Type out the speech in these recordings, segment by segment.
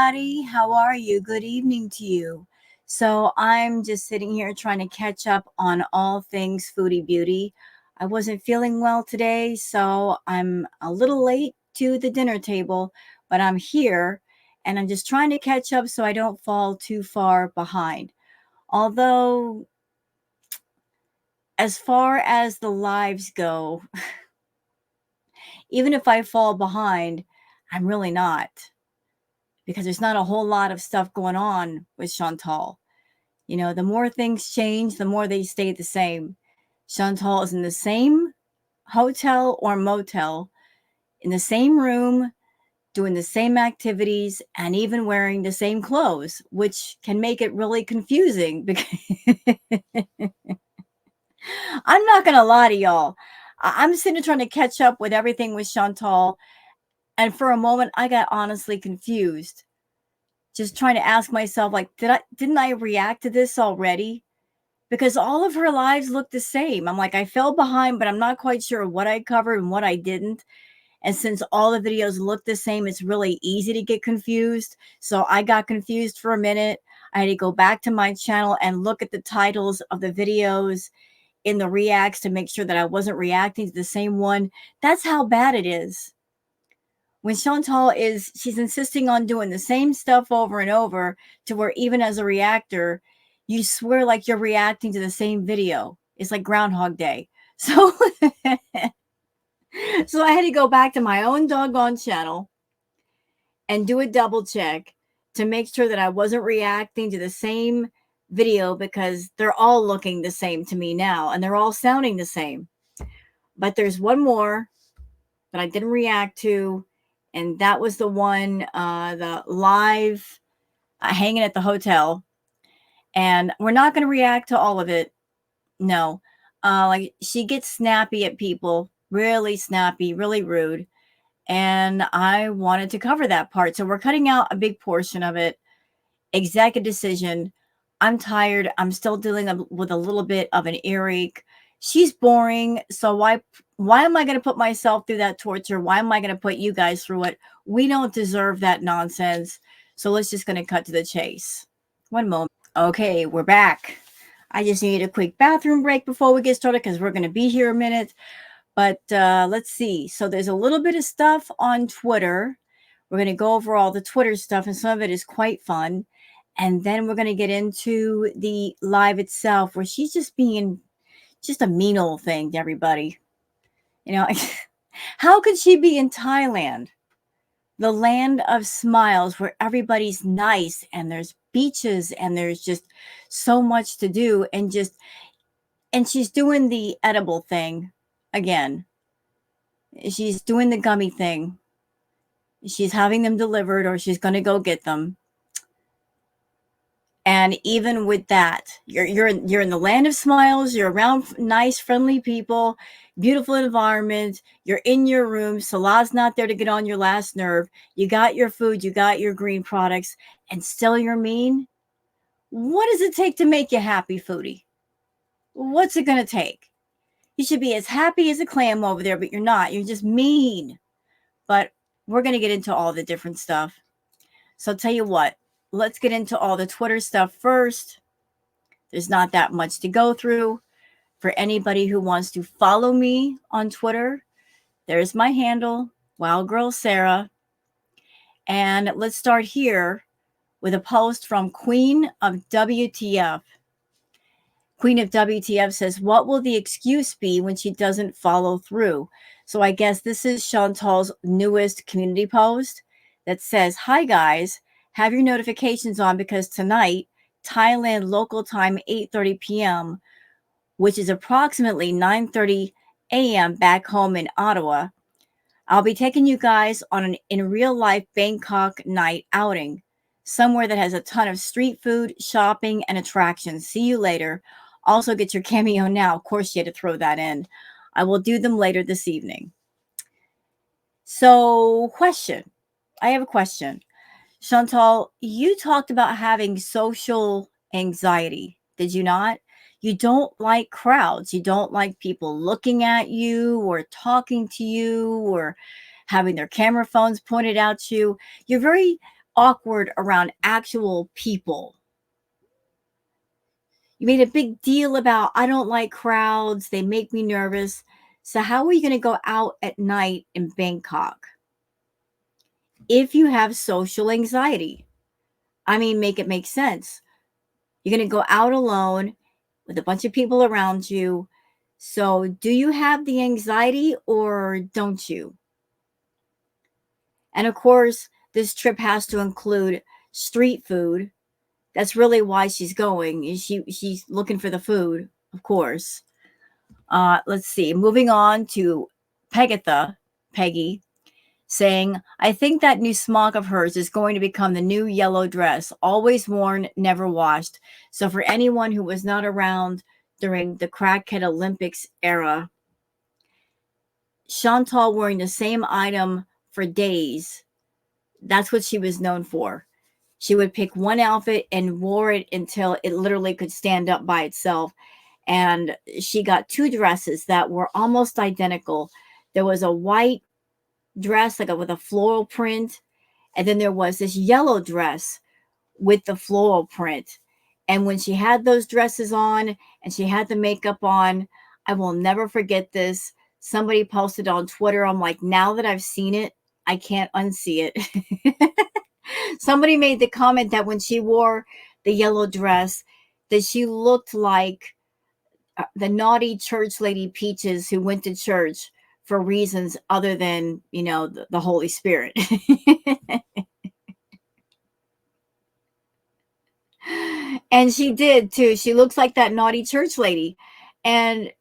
everybody. How are you? Good evening to you. So, I'm just sitting here trying to catch up on all things foodie beauty. I wasn't feeling well today, so I'm a little late to the dinner table, but I'm here and I'm just trying to catch up so I don't fall too far behind. Although, as far as the lives go, even if I fall behind, I'm really not, because there's not a whole lot of stuff going on with Chantal. You know, the more things change, the more they stay the same. Chantal is in the same hotel or motel, in the same room, doing the same activities, and even wearing the same clothes, which can make it really confusing because I'm not going to lie to y'all. I'm sitting trying to catch up with everything with Chantal. And for a moment, I got honestly confused, just trying to ask myself, like, didn't I react to this already? Because all of her lives look the same. I'm like, I fell behind, but I'm not quite sure what I covered and what I didn't. And since all the videos look the same, it's really easy to get confused. So I got confused for a minute. I had to go back to my channel and look at the titles of the videos in the reacts to make sure that I wasn't reacting to the same one. That's how bad it is. When Chantal she's insisting on doing the same stuff over and over, to where even as a reactor, you swear like you're reacting to the same video. It's like Groundhog Day. So, so I had to go back to my own doggone channel and do a double check to make sure that I wasn't reacting to the same video, because they're all looking the same to me now and they're all sounding the same. But there's one more that I didn't react to, and that was the one, the live hanging at the hotel. And we're not going to react to all of it. No. Like, she gets snappy at people, really snappy, really rude. And I wanted to cover that part. So we're cutting out a big portion of it. Executive decision. I'm tired. I'm still dealing with a little bit of an earache. She's boring. So why am I going to put myself through that torture? Why am I going to put you guys through it? We don't deserve that nonsense. So let's just going to cut to the chase. One moment. Okay, we're back. I just need a quick bathroom break before we get started, because we're going to be here a minute. But let's see. So there's a little bit of stuff on Twitter. We're going to go over all the Twitter stuff, and some of it is quite fun. And then we're going to get into the live itself, where she's just being just a mean old thing to everybody. You know, how could she be in Thailand, the land of smiles, where everybody's nice and there's beaches and there's just so much to do, and she's doing the edible thing again. She's doing the gummy thing. She's having them delivered, or she's going to go get them. And even with that, you're in the land of smiles. You're around nice, friendly people, beautiful environment. You're in your room. Salah's not there to get on your last nerve. You got your food. You got your green products, and still you're mean. What does it take to make you happy, foodie? What's it going to take? You should be as happy as a clam over there, but you're not. You're just mean. But we're going to get into all the different stuff. So I'll tell you what. Let's get into all the Twitter stuff first. There's not that much to go through. For anybody who wants to follow me on Twitter, there's my handle, Wild Girl Sarah. And let's start here with a post from Queen of WTF. Queen of WTF says, what will the excuse be when she doesn't follow through? So I guess this is Chantal's newest community post that says, hi guys, have your notifications on, because tonight, Thailand local time 8:30 p.m., which is approximately 9:30 a.m. back home in Ottawa, I'll be taking you guys on an in real life Bangkok night outing, somewhere that has a ton of street food, shopping, and attractions. See you later. Also get your cameo now. Of course, you had to throw that in. I will do them later this evening. So, question. I have a question. Chantal, you talked about having social anxiety, did you not? You don't like crowds. You don't like people looking at you or talking to you or having their camera phones pointed at you. You're very awkward around actual people. You made a big deal about, I don't like crowds, they make me nervous. So, how are you going to go out at night in Bangkok if you have social anxiety? I mean, make it make sense. You're going to go out alone with a bunch of people around you. So, do you have the anxiety or don't you? And of course, this trip has to include street food. That's really why she's going. She's looking for the food, of course. Let's see. Moving on to Peggy, saying, I think that new smock of hers is going to become the new yellow dress, always worn, never washed. So for anyone who was not around during the crackhead Olympics era, Chantal wearing the same item for days, that's what she was known for. She would pick one outfit and wore it until it literally could stand up by itself. And she got two dresses that were almost identical. There was a white dress, with a floral print, and then there was this yellow dress with the floral print. And when she had those dresses on and she had the makeup on, I will never forget this. Somebody posted on Twitter. I'm like, now that I've seen it, I can't unsee it. Somebody made the comment that when she wore the yellow dress, that she looked like the naughty church lady Peaches who went to church for reasons other than, the Holy Spirit. And she did too. She looks like that naughty church lady. And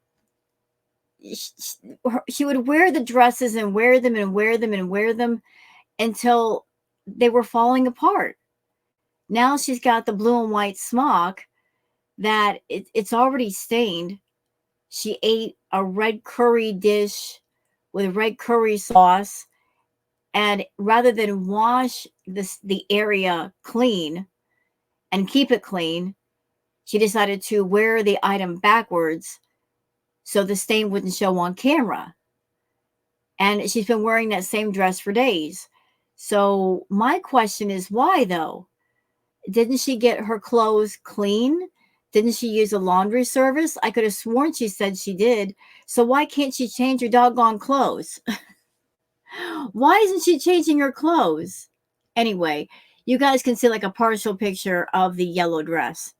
she would wear the dresses and wear them and wear them and wear them until they were falling apart. Now she's got the blue and white smock that it's already stained. She ate a red curry dish with red curry sauce. And rather than wash the area clean and keep it clean, she decided to wear the item backwards so the stain wouldn't show on camera. And she's been wearing that same dress for days. So my question is, why though? Didn't she get her clothes clean? Didn't she use a laundry service? I could have sworn she said she did. So why can't she change her doggone clothes? Why isn't she changing her clothes? Anyway, you guys can see a partial picture of the yellow dress.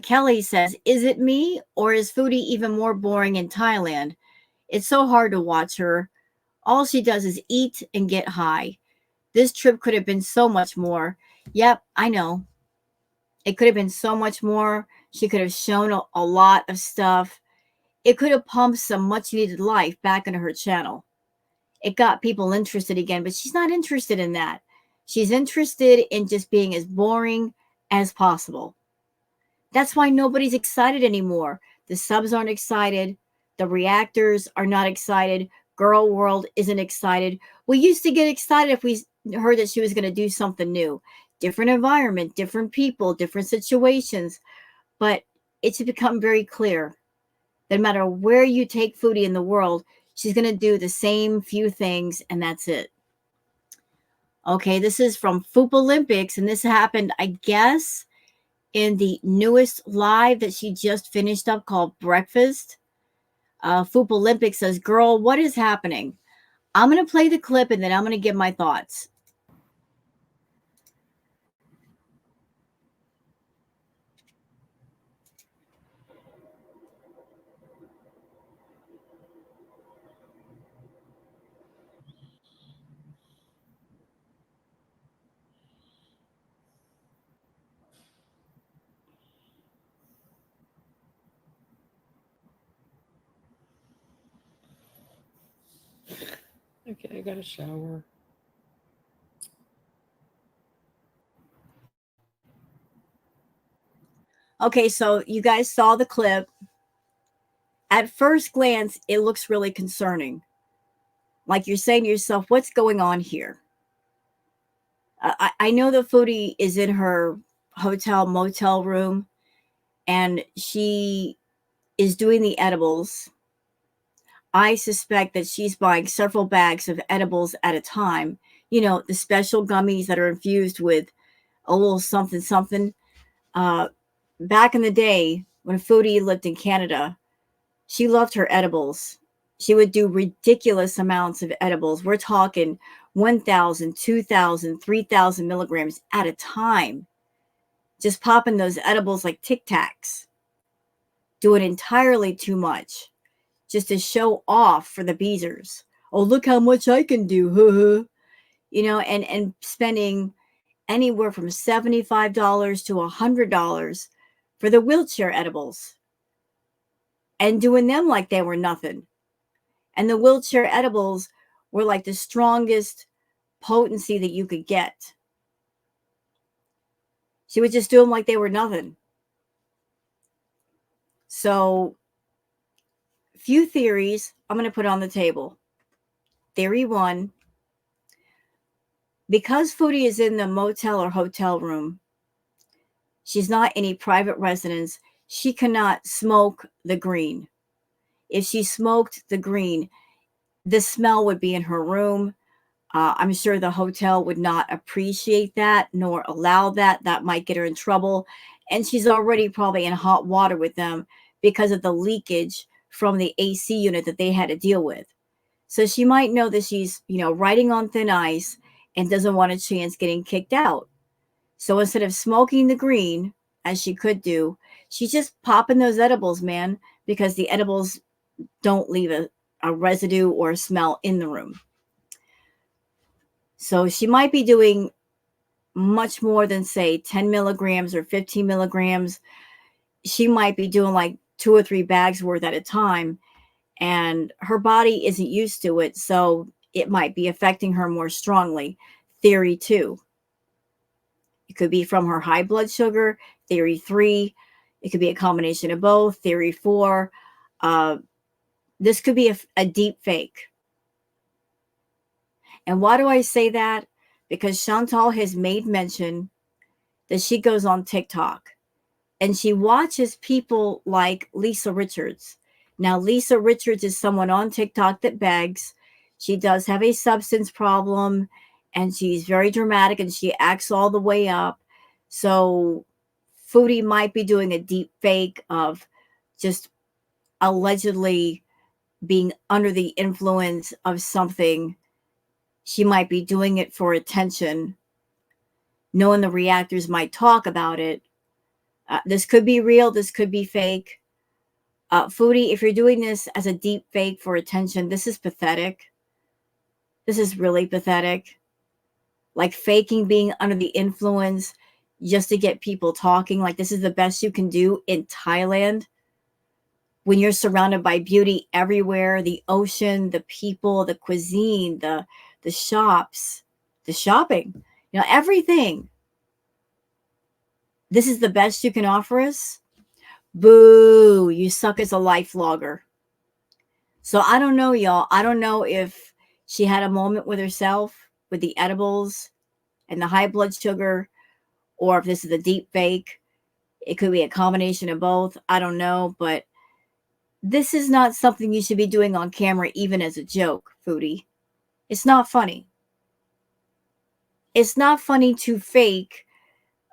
Kelly says, is it me or is Foodie even more boring in Thailand? It's so hard to watch her. All she does is eat and get high. This trip could have been so much more. Yep, I know. It could have been so much more. She could have shown a lot of stuff. It could have pumped some much needed life back into her channel. It got people interested again, but she's not interested in that. She's interested in just being as boring as possible. That's why nobody's excited anymore. The subs aren't excited. The reactors are not excited. Girl World isn't excited. We used to get excited if we heard that she was going to do something new. Different environment, different people, different situations. But it's become very clear that no matter where you take Foodie in the world, she's going to do the same few things, and that's it. Okay, this is from Foop Olympics, and this happened, I guess, in the newest live that she just finished up called Breakfast. Foop Olympics says, girl, what is happening? I'm going to play the clip, and then I'm going to give my thoughts. Okay, I got a shower. Okay, so you guys saw the clip. At first glance, it looks really concerning. Like you're saying to yourself, what's going on here? I know the Foodie is in her hotel motel room and she is doing the edibles. I suspect that she's buying several bags of edibles at a time. the special gummies that are infused with a little something something. Uh, Back in the day when Foodie lived in Canada, she loved her edibles. She would do ridiculous amounts of edibles. We're talking 1,000, 2,000, 3,000 milligrams at a time. Just popping those edibles like Tic Tacs. Doing entirely too much. Just to show off for the Beezers. Oh, look how much I can do. And spending anywhere from $75 to $100 for the wheelchair edibles. And doing them like they were nothing. And the wheelchair edibles were like the strongest potency that you could get. She would just do them like they were nothing. So, few theories I'm going to put on the table. Theory one, because Foodie is in the motel or hotel room, she's not in a private residence, she cannot smoke the green. If she smoked the green, the smell would be in her room. I'm sure the hotel would not appreciate that nor allow that. That might get her in trouble. And she's already probably in hot water with them because of the leakage from the AC unit that they had to deal with. So she might know that she's, riding on thin ice and doesn't want a chance getting kicked out. So instead of smoking the green, as she could do, she's just popping those edibles, man, because the edibles don't leave a residue or a smell in the room. So she might be doing much more than, say, 10 milligrams or 15 milligrams. She might be doing like 2 or 3 bags worth at a time, and her body isn't used to it, so it might be affecting her more strongly. Theory 2. It could be from her high blood sugar. Theory 3. It could be a combination of both. Theory 4. This could be a deep fake. And why do I say that? Because Chantal has made mention that she goes on TikTok and she watches people like Lisa Richards. Now, Lisa Richards is someone on TikTok that begs. She does have a substance problem and she's very dramatic and she acts all the way up. So Foodie might be doing a deep fake of just allegedly being under the influence of something. She might be doing it for attention, knowing the reactors might talk about it. This could be real. This could be fake. Foodie, if you're doing this as a deep fake for attention, this is pathetic. This is really pathetic. Like faking being under the influence just to get people talking. Like this is the best you can do in Thailand when you're surrounded by beauty everywhere, the ocean, the people, the cuisine, the shops, the shopping, everything. This is the best you can offer us? Boo, you suck as a life vlogger. So I don't know, y'all. I don't know if she had a moment with herself with the edibles and the high blood sugar, or if this is a deep fake. It could be a combination of both. I don't know, but this is not something you should be doing on camera, even as a joke, Foodie. It's not funny. It's not funny to fake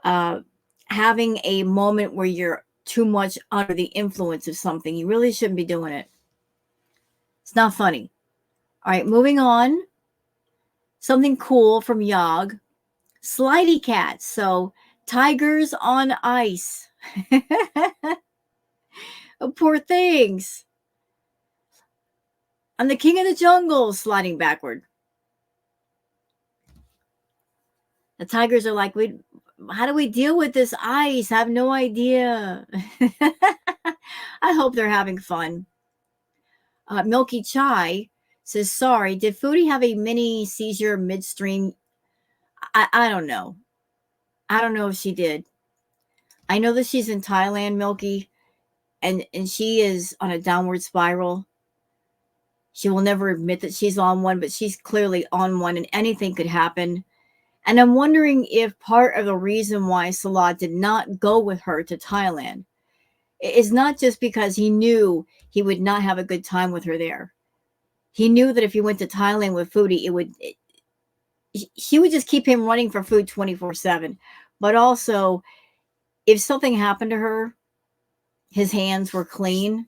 having a moment where you're too much under the influence of something. You really shouldn't be doing it. It's not funny. All right, moving on. Something cool from Yog. Slidey cats. So, tigers on ice. Oh, poor things. I'm the king of the jungle, sliding backward. The tigers are like, how do we deal with this ice? I have no idea. I hope they're having fun. Milky Chai says, sorry, did Foodie have a mini seizure midstream? I don't know. I don't know if she did. I know that she's in Thailand, Milky, and she is on a downward spiral. She will never admit that she's on one, but she's clearly on one, and anything could happen. And I'm wondering if part of the reason why Salah did not go with her to Thailand is not just because he knew he would not have a good time with her there. He knew that if he went to Thailand with Foodie, She would just keep him running for food 24/7. But also, if something happened to her, his hands were clean.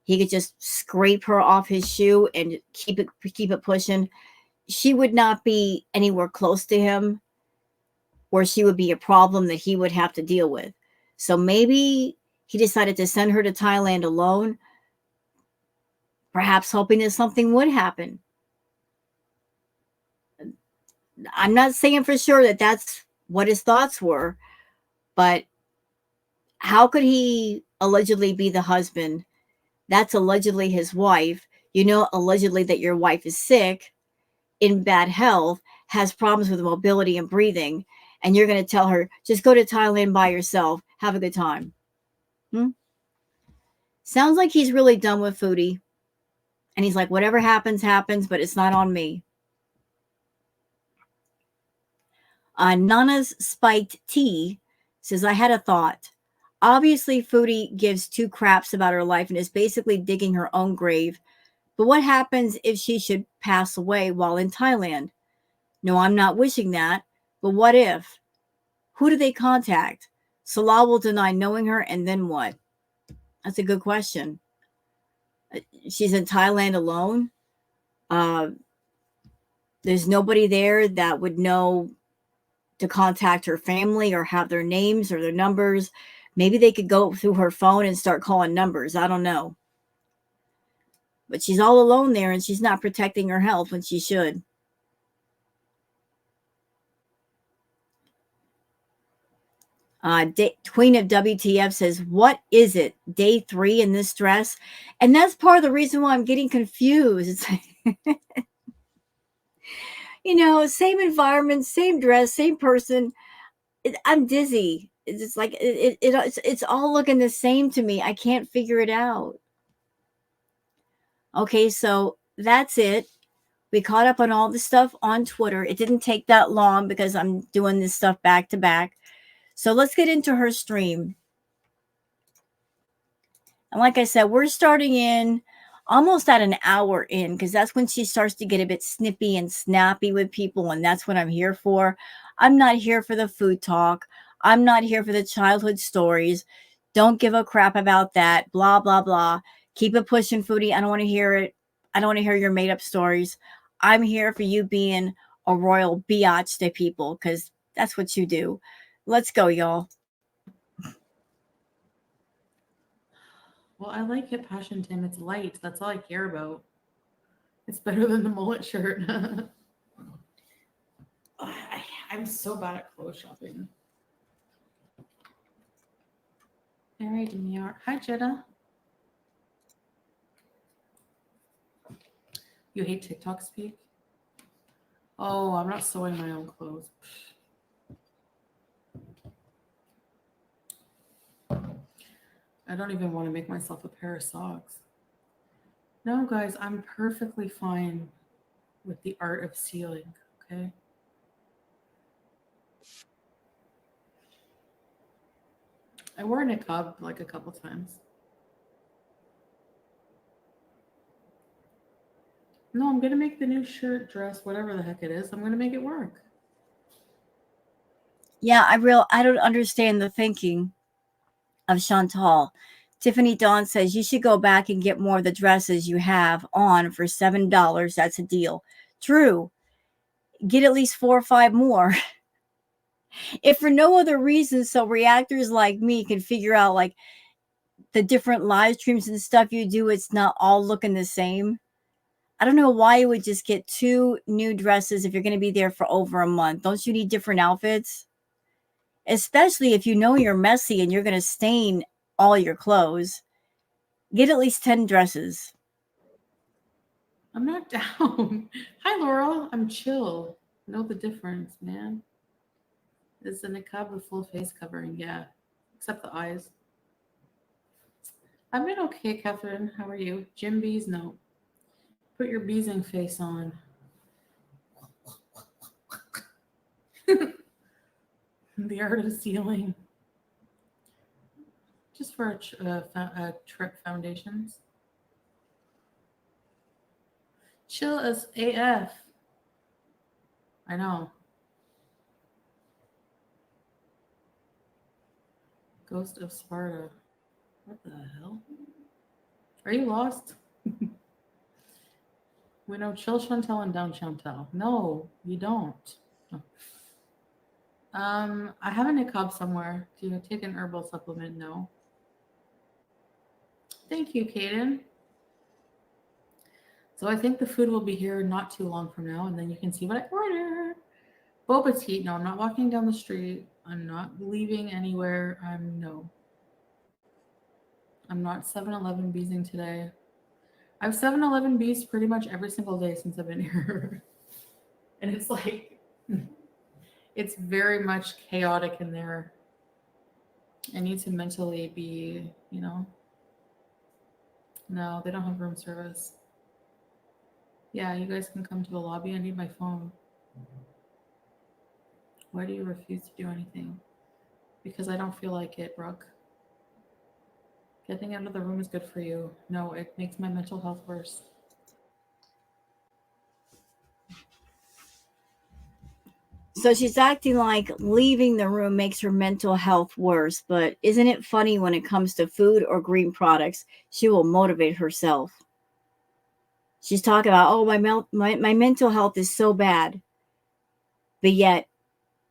He could just scrape her off his shoe and keep it pushing. She would not be anywhere close to him where she would be a problem that he would have to deal with. So maybe he decided to send her to Thailand alone, perhaps hoping that something would happen. I'm not saying for sure that that's what his thoughts were, but how could he allegedly be the husband? That's allegedly his wife. You know, allegedly that your wife is sick, in bad health, has problems with mobility and breathing, and you're going to tell her, just go to Thailand by yourself, have a good time. Hmm? Sounds like he's really done with Foodie. And he's like, whatever happens, happens, but it's not on me. Nana's Spiked Tea says, I had a thought. Obviously, Foodie gives two craps about her life and is basically digging her own grave. But what happens if she should pass away while in Thailand? No, I'm not wishing that. But what if? Who do they contact? Salah will deny knowing her, and then what? That's a good question. She's in Thailand alone. Uh, there's nobody there that would know to contact her family or have their names or their numbers. Maybe they could go through her phone and start calling numbers. I don't know. But she's all alone there and she's not protecting her health when she should. Queen of WTF says, what is it? Day 3 in this dress? And that's part of the reason why I'm getting confused. It's like, same environment, same dress, same person. I'm dizzy. It's just like it's all looking the same to me. I can't figure it out. Okay, so that's it. We caught up on all the stuff on Twitter. It didn't take that long because I'm doing this stuff back to back. So let's get into her stream. And like I said, we're starting in almost at an hour in because that's when she starts to get a bit snippy and snappy with people. And that's what I'm here for. I'm not here for the food talk. I'm not here for the childhood stories. Don't give a crap about that. Blah, blah, blah. Keep it pushing, Foodie. I don't want to hear it. I don't want to hear your made up stories. I'm here for you being a royal biatch to people because that's what you do. Let's go, y'all. Well, I like Hip Passion, Tim. It's light. That's all I care about. It's better than the mullet shirt. I'm so bad at clothes shopping. All right, Demir. Hi, Jenna. You hate TikTok speak? Oh, I'm not sewing my own clothes. I don't even want to make myself a pair of socks. No, guys, I'm perfectly fine with the art of sealing, okay? I wore a niqab like a couple times. No, I'm gonna make the new shirt, dress, whatever the heck it is. I'm gonna make it work. Yeah, I don't understand the thinking of Chantal. Tiffany Dawn says you should go back and get more of the dresses you have on for $7. That's a deal. True. Get at least 4 or 5 more. If for no other reason, so reactors like me can figure out like the different live streams and stuff you do, it's not all looking the same. I don't know why you would just get 2 new dresses if you're going to be there for over a month. Don't you need different outfits? Especially if you know you're messy and you're going to stain all your clothes. Get at least 10 dresses. I'm not down. Hi, Laurel. I'm chill. Know the difference, man. This is a niqab with full face covering, yeah. Except the eyes. I've been okay, Catherine. How are you? Jim Bees? No. Put your beesing face on. The art of sealing. Just for trip foundations. Chill as AF. I know. Ghost of Sparta. What the hell? Are you lost? We know chill Chantel and down Chantel. No, you don't. Oh. I have a niqab somewhere. Do you take an herbal supplement? No. Thank you, Kaden. So I think the food will be here not too long from now, and then you can see what I order. Boba tea. No, I'm not walking down the street. I'm not leaving anywhere. I'm not 7-Eleven beezing today. I've 7-Eleven bees pretty much every single day since I've been here. And it's like, it's very much chaotic in there. I need to mentally be, no, they don't have room service. Yeah, you guys can come to the lobby. I need my phone. Why do you refuse to do anything? Because I don't feel like it, Brooke. Getting out of the room is good for you. No, it makes my mental health worse. So she's acting like leaving the room makes her mental health worse. But isn't it funny when it comes to food or green products, she will motivate herself. She's talking about, oh, my mental health is so bad. But yet,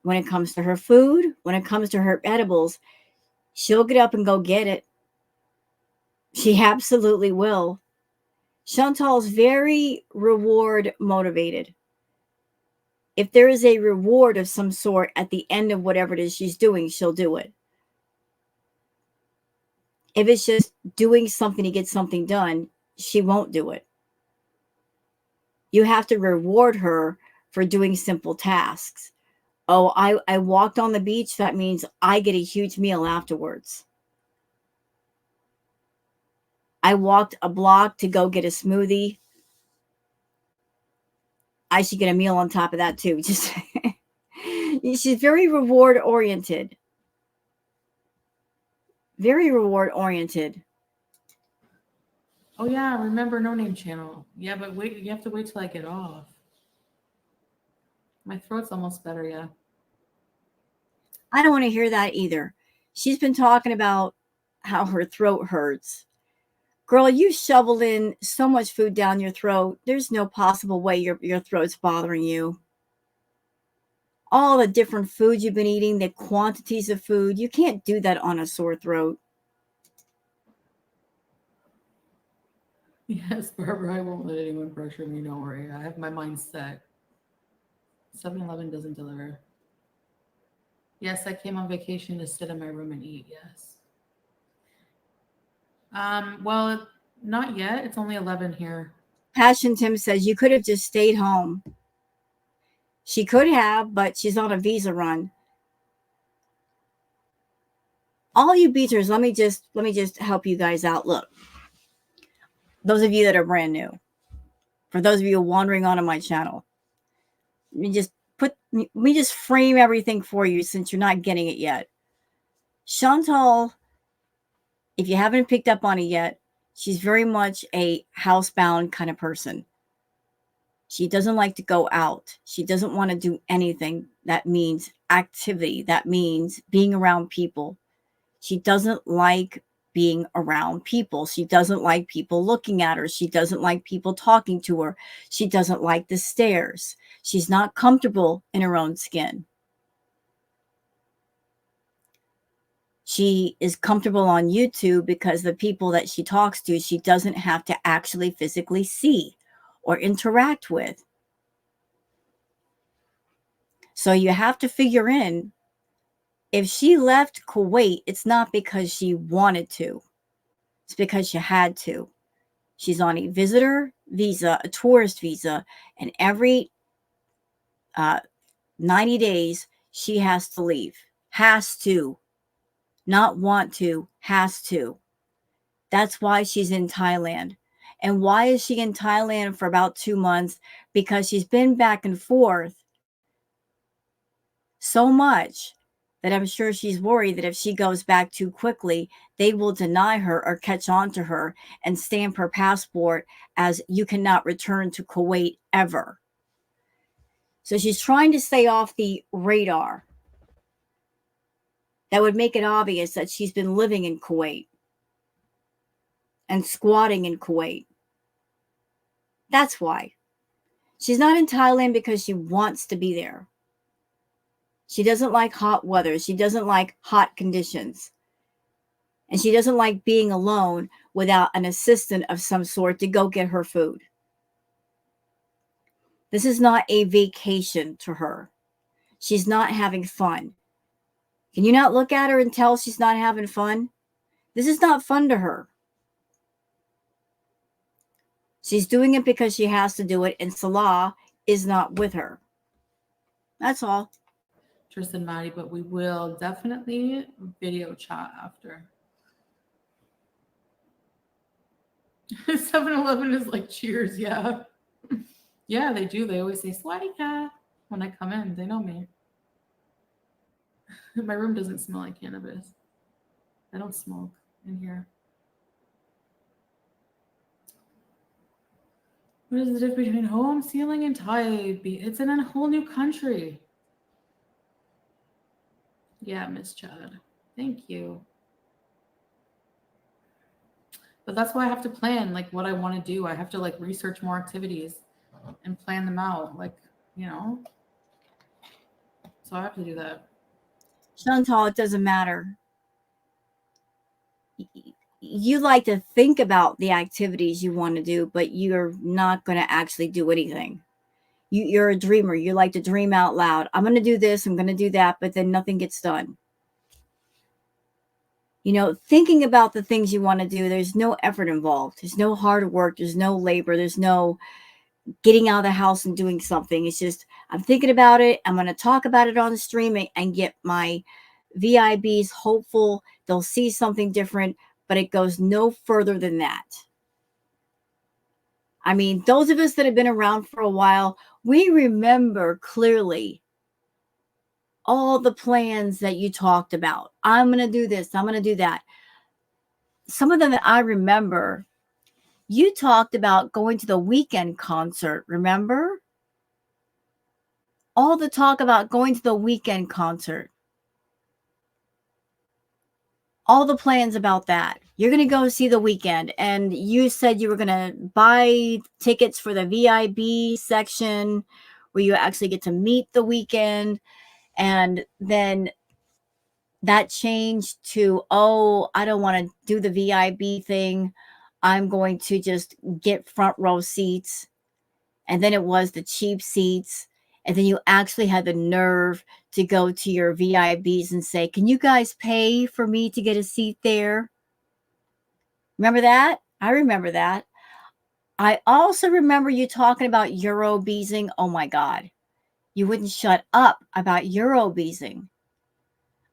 when it comes to her food, when it comes to her edibles, she'll get up and go get it. She absolutely will. Chantal's very reward motivated. If there is a reward of some sort at the end of whatever it is she's doing, she'll do it. If it's just doing something to get something done, she won't do it. You have to reward her for doing simple tasks. Oh, I walked on the beach. That means I get a huge meal afterwards. I walked a block to go get a smoothie. I should get a meal on top of that too. Just she's very reward oriented. Very reward oriented. Oh yeah, remember No Name Channel. Yeah, but wait, you have to wait till I get off. My throat's almost better, yeah. I don't want to hear that either. She's been talking about how her throat hurts. Girl, you shoveled in so much food down your throat. There's no possible way your throat's bothering you. All the different foods you've been eating, the quantities of food, you can't do that on a sore throat. Yes, Barbara, I won't let anyone pressure me. Don't worry. I have my mind set. 7-Eleven doesn't deliver. Yes, I came on vacation to sit in my room and eat. Yes. Well, not yet. It's only 11 here. Passion Tim says you could have just stayed home. She could have, but she's on a visa run. All you beaters, let me just help you guys out. Look, those of you that are brand new, for those of you wandering onto my channel, let me just frame everything for you since you're not getting it yet. Chantal, if you haven't picked up on it yet, she's very much a housebound kind of person. She doesn't like to go out. She doesn't want to do anything that means activity, that means being around people. She doesn't like being around people. She doesn't like people looking at her. She doesn't like people talking to her. She doesn't like the stares. She's not comfortable in her own skin. She is comfortable on YouTube because the people that she talks to, she doesn't have to actually physically see or interact with. So you have to figure in, if she left Kuwait, it's not because she wanted to. It's because she had to. She's on a visitor visa, a tourist visa, and every 90 days, she has to leave. Has to. Not want to, has to. That's why she's in Thailand. And why is she in Thailand for about 2 months? Because she's been back and forth so much that I'm sure she's worried that if she goes back too quickly, they will deny her or catch on to her and stamp her passport as you cannot return to Kuwait ever. So she's trying to stay off the radar. That would make it obvious that she's been living in Kuwait and squatting in Kuwait. That's why. She's not in Thailand because she wants to be there. She doesn't like hot weather. She doesn't like hot conditions. And she doesn't like being alone without an assistant of some sort to go get her food. This is not a vacation to her. She's not having fun. Can you not look at her and tell she's not having fun? This is not fun to her. She's doing it because she has to do it, and Salah is not with her. That's all. Tristan, Maddie, but we will definitely video chat after. 7-Eleven is like cheers, yeah. Yeah, they do. They always say Swadika when I come in. They know me. My room doesn't smell like cannabis. I don't smoke in here. What is the difference between home, ceiling, and type? It's in a whole new country. Yeah, Miss Chad. Thank you. But that's why I have to plan like what I want to do. I have to like research more activities and plan them out. Like, you know. So I have to do that. Chantal, it doesn't matter. You like to think about the activities you want to do, but you're not going to actually do anything. You're a dreamer. You like to dream out loud. I'm going to do this. I'm going to do that, but then nothing gets done. You know, thinking about the things you want to do, there's no effort involved. There's no hard work. There's no labor. There's no getting out of the house and doing something. It's just, I'm thinking about it. I'm going to talk about it on the stream and get my VIBs hopeful. They'll see something different, but it goes no further than that. I mean, those of us that have been around for a while, we remember clearly all the plans that you talked about. I'm going to do this. I'm going to do that. Some of them that I remember, you talked about going to the weekend concert, remember? All the talk about going to the weekend concert. All the plans about that. You're going to go see the weekend. And you said you were going to buy tickets for the VIB section where you actually get to meet the weekend. And then that changed to, oh, I don't want to do the VIB thing. I'm going to just get front row seats. And then it was the cheap seats. And then you actually had the nerve to go to your VIBs and say, can you guys pay for me to get a seat there? Remember that? I remember that. I also remember you talking about Eurobeasing. Oh my God. You wouldn't shut up about Eurobeasing.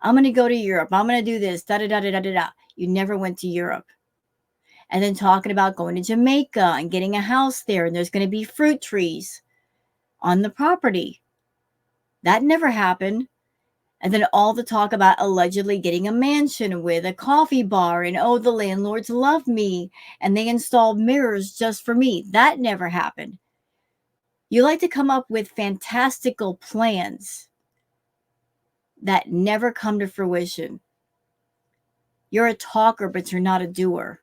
I'm going to go to Europe. I'm going to do this. Da, da, da, da, da, da. You never went to Europe. And then talking about going to Jamaica and getting a house there. And there's going to be fruit trees on the property. That never happened. And then all the talk about allegedly getting a mansion with a coffee bar and, oh, the landlords love me and they installed mirrors just for me. That never happened. You like to come up with fantastical plans that never come to fruition. You're a talker, but you're not a doer.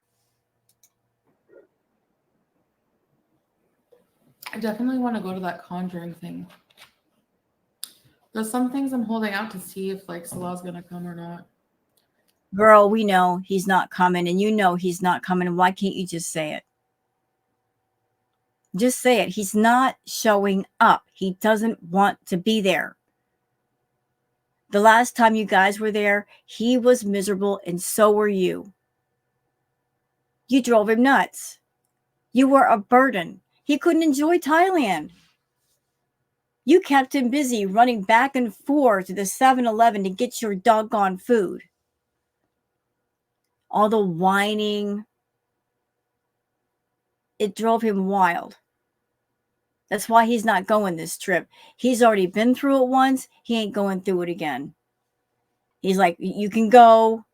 I definitely want to go to that Conjuring thing. There's some things I'm holding out to see if like Salah's gonna come or not. Girl, we know he's not coming, and you know he's not coming. Why can't you just say it? Just say it. He's not showing up. He doesn't want to be there. The last time you guys were there, he was miserable, and so were you. You drove him nuts. You were a burden. He couldn't enjoy Thailand. You kept him busy running back and forth to the 7-Eleven to get your doggone food. All the whining. It drove him wild. That's why he's not going this trip. He's already been through it once. He ain't going through it again. He's like, you can go,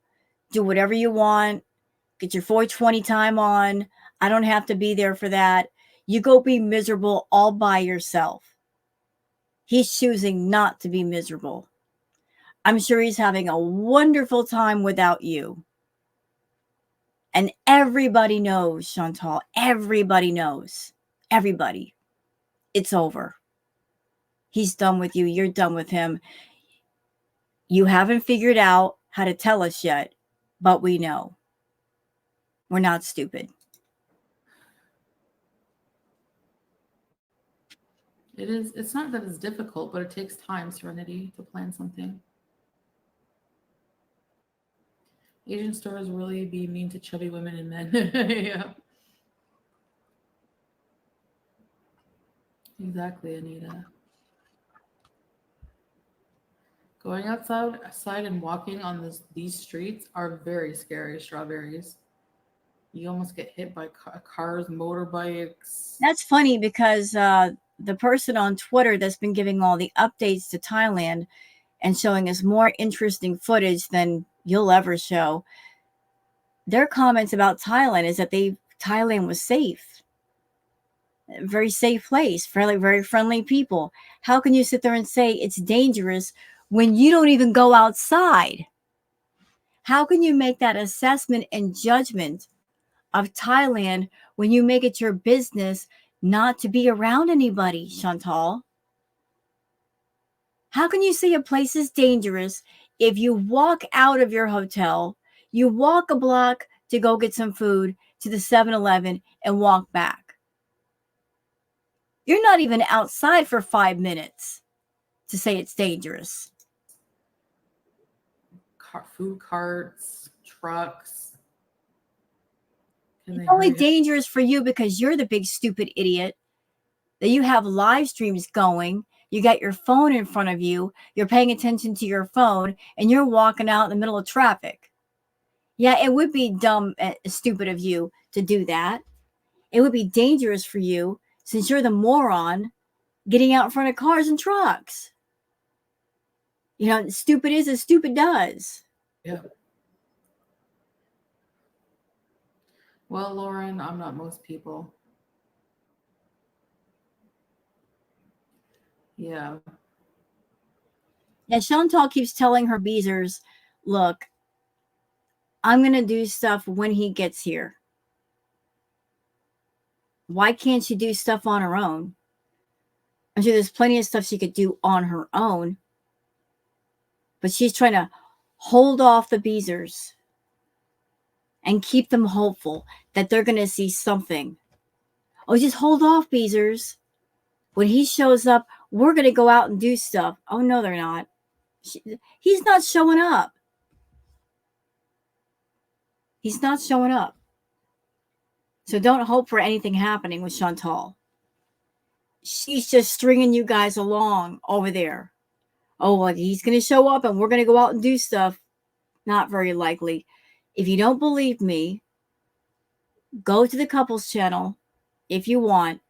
do whatever you want, get your 420 time on. I don't have to be there for that. You go be miserable all by yourself. He's choosing not to be miserable. I'm sure he's having a wonderful time without you. And everybody knows, Chantal. Everybody knows. Everybody. It's over. He's done with you. You're done with him. You haven't figured out how to tell us yet, but we know. We're not stupid. It is. It's not that it's difficult, but it takes time, Serenity, to plan something. Asian stores really be mean to chubby women and men. Yeah, exactly, Anita. Going outside and walking on these streets are very scary. Strawberries. You almost get hit by cars, motorbikes. That's funny because the person on Twitter that's been giving all the updates to Thailand and showing us more interesting footage than you'll ever show, their comments about Thailand is that Thailand was safe. A very safe place, friendly, very friendly people. How can you sit there and say it's dangerous when you don't even go outside? How can you make that assessment and judgment of Thailand when you make it your business not to be around anybody, Chantal? How can you say a place is dangerous if you walk out of your hotel, you walk a block to go get some food to the 7-Eleven and walk back? You're not even outside for 5 minutes to say it's dangerous. Food carts, trucks. Can It's they only hurry up? dangerous for you because you're the big stupid idiot that you have live streams going. You got your phone in front of you, you're paying attention to your phone, and you're walking out in the middle of traffic. Yeah, it would be dumb and stupid of you to do that. It would be dangerous for you since you're the moron getting out in front of cars and trucks. Stupid is as stupid does. Yeah. Well, Lauren, I'm not most people. Yeah. Yeah, Chantal keeps telling her Beezers, look, I'm going to do stuff when he gets here. Why can't she do stuff on her own? I'm sure there's plenty of stuff she could do on her own, but she's trying to hold off the Beezers and keep them hopeful that they're going to see something. Oh, just hold off, Beezers. When he shows up, we're going to go out and do stuff. Oh, no, they're not. He's not showing up. He's not showing up. So don't hope for anything happening with Chantal. She's just stringing you guys along over there. Oh, well, he's going to show up and we're going to go out and do stuff. Not very likely. If you don't believe me, go to the couples channel if you want.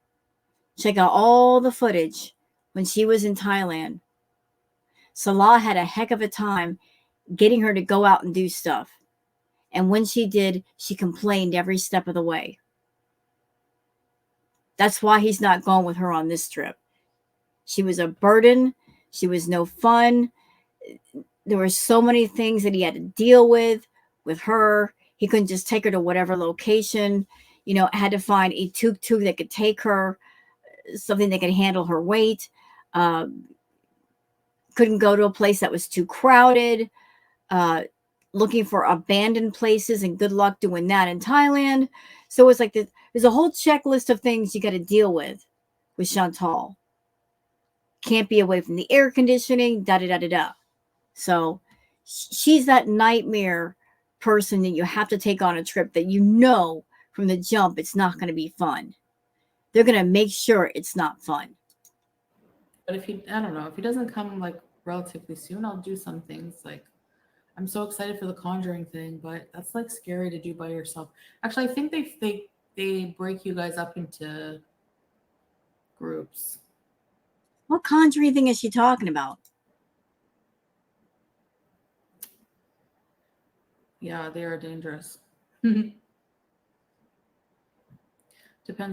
Check out all the footage when she was in Thailand. Salah had a heck of a time getting her to go out and do stuff. And when she did, she complained every step of the way. That's why he's not going with her on this trip. She was a burden. She was no fun. There were so many things that he had to deal with her. He couldn't just take her to whatever location. Had to find a tuk-tuk that could take her, something that could handle her weight. Couldn't go to a place that was too crowded. Looking for abandoned places, and good luck doing that in Thailand. So it's like there's a whole checklist of things you got to deal with Chantal. Can't be away from the air conditioning, da da da da da. So she's that nightmare person that you have to take on a trip that from the jump it's not going to be fun. They're going to make sure it's not fun. But I don't know, if he doesn't come like relatively soon, I'll do some things. Like, I'm so excited for the Conjuring thing, but that's like scary to do by yourself. Actually, I think they break you guys up into groups. What conjuring thing is she talking about? Yeah, they are dangerous. Depends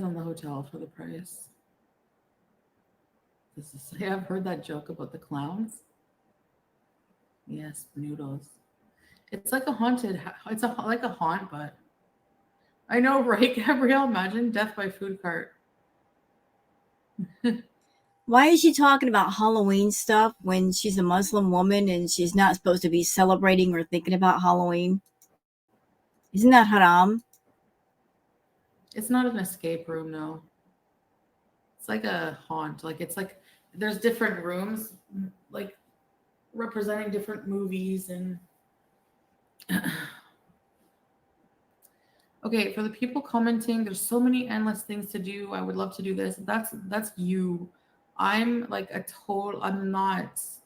on the hotel for the price. This is, yeah, I've heard that joke about the clowns. Yes, noodles. It's like a haunted. It's like a haunt, but I know, right, Gabrielle? Imagine death by food cart. Why is she talking about Halloween stuff when she's a Muslim woman and she's not supposed to be celebrating or thinking about Halloween? Isn't that haram? It's not an escape room, no. It's like a haunt. Like it's like there's different rooms, like representing different movies and. Okay, for the people commenting, there's so many endless things to do. I would love to do this. That's you. I'm like a total.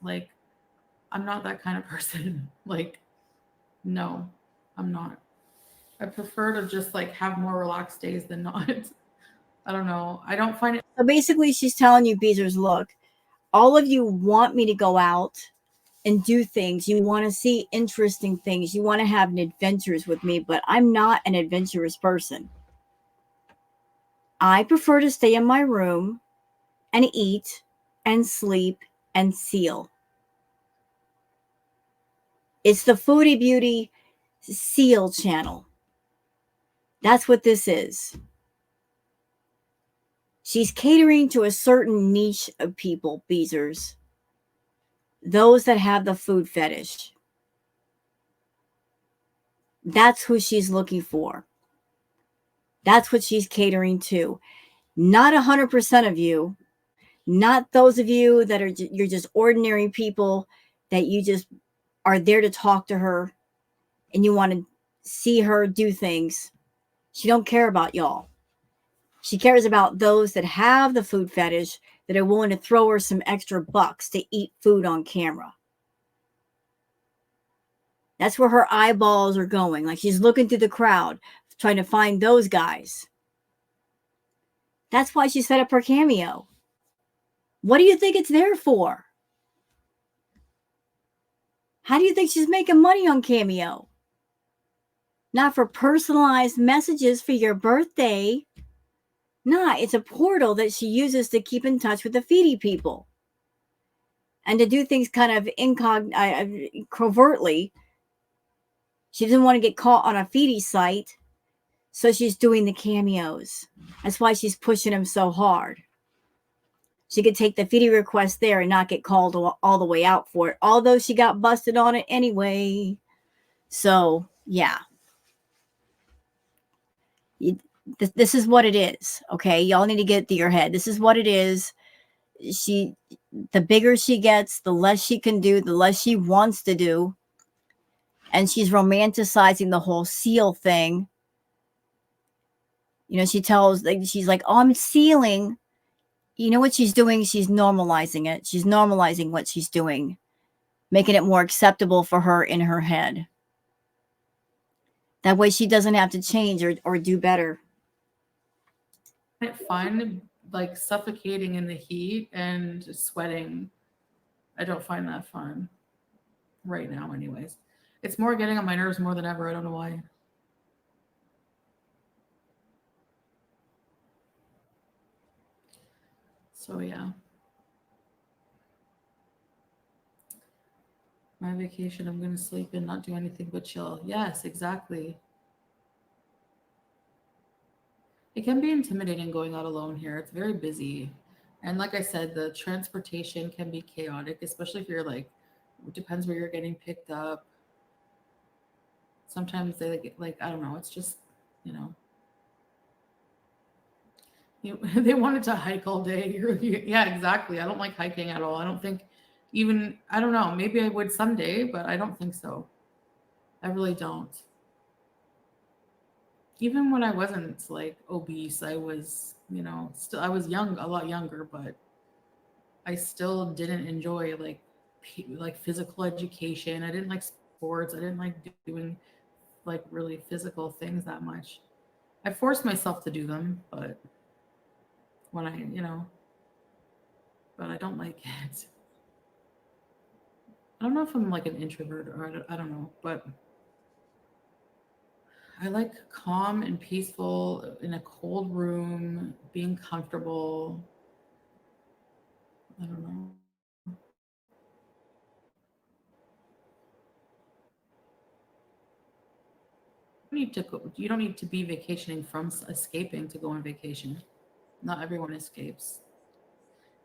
Like I'm not that kind of person. Like no, I'm not. I prefer to just like have more relaxed days than not. I don't know. I don't find it. So basically, she's telling you, Beezers, look, all of you want me to go out and do things. You want to see interesting things. You want to have adventures with me, but I'm not an adventurous person. I prefer to stay in my room and eat and sleep and seal. It's the Foodie Beauty Seal channel. That's what this is. She's catering to a certain niche of people, Beezers. Those that have the food fetish. That's who she's looking for. That's what she's catering to. Not 100% of you. Not those of you that are you're just ordinary people that you just are there to talk to her and you want to see her do things. She don't care about y'all. She cares about those that have the food fetish that are willing to throw her some extra bucks to eat food on camera. That's where her eyeballs are going. Like she's looking through the crowd, trying to find those guys. That's why she set up her Cameo. What do you think it's there for? How do you think she's making money on Cameo? Not for personalized messages for your birthday. Nah, it's a portal that she uses to keep in touch with the feedy people and to do things kind of covertly. She doesn't want to get caught on a feedy site, so she's doing the cameos. That's why she's pushing them so hard. She could take the feedy request there and not get called all the way out for it, although she got busted on it anyway. So, yeah. This is what it is, okay? Y'all need to get it to your head. This is what it is. The bigger she gets, the less she can do, the less she wants to do. And she's romanticizing the whole seal thing. You know, she's like, oh, I'm sealing. You know what she's doing? She's normalizing it. She's normalizing what she's doing, making it more acceptable for her in her head. That way she doesn't have to change or do better. It's fun, like suffocating in the heat and sweating. I don't find that fun right now, anyways. It's more getting on my nerves more than ever. I don't know why. So, yeah. My vacation, I'm going to sleep and not do anything but chill. Yes, exactly. It can be intimidating going out alone here. It's very busy. And like I said, the transportation can be chaotic, especially if you're like, it depends where you're getting picked up. Sometimes they like I don't know, it's just, you know, they wanted to hike all day. Yeah, exactly. I don't like hiking at all. I don't think even, I don't know, maybe I would someday, but I don't think so. I really don't. Even when I wasn't like obese, I was, still, I was young, a lot younger, but I still didn't enjoy like physical education. I didn't like sports. I didn't like doing like really physical things that much. I forced myself to do them, but when but I don't like it. I don't know if I'm like an introvert or I don't know, but I like calm and peaceful in a cold room, being comfortable. I don't know. You don't need to be vacationing from escaping to go on vacation. Not everyone escapes.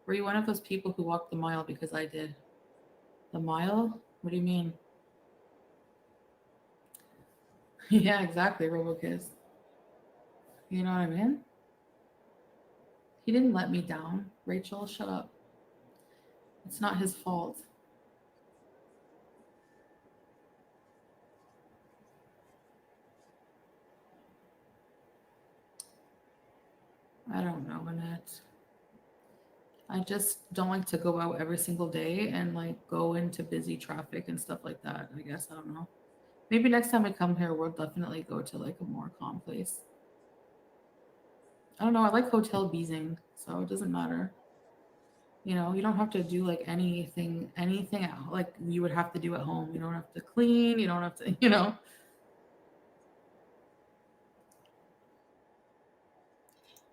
Were you one of those people who walked the mile because I did? The mile? What do you mean? Yeah, exactly, RoboKiss. You know what I mean? He didn't let me down. Rachel, shut up. It's not his fault. I don't know, Annette. I just don't like to go out every single day and like go into busy traffic and stuff like that. I guess I don't know. Maybe next time we come here, we'll definitely go to like a more calm place. I don't know. I like hotel beezing, so it doesn't matter. You know, you don't have to do like anything like you would have to do at home. You don't have to clean. You don't have to, you know.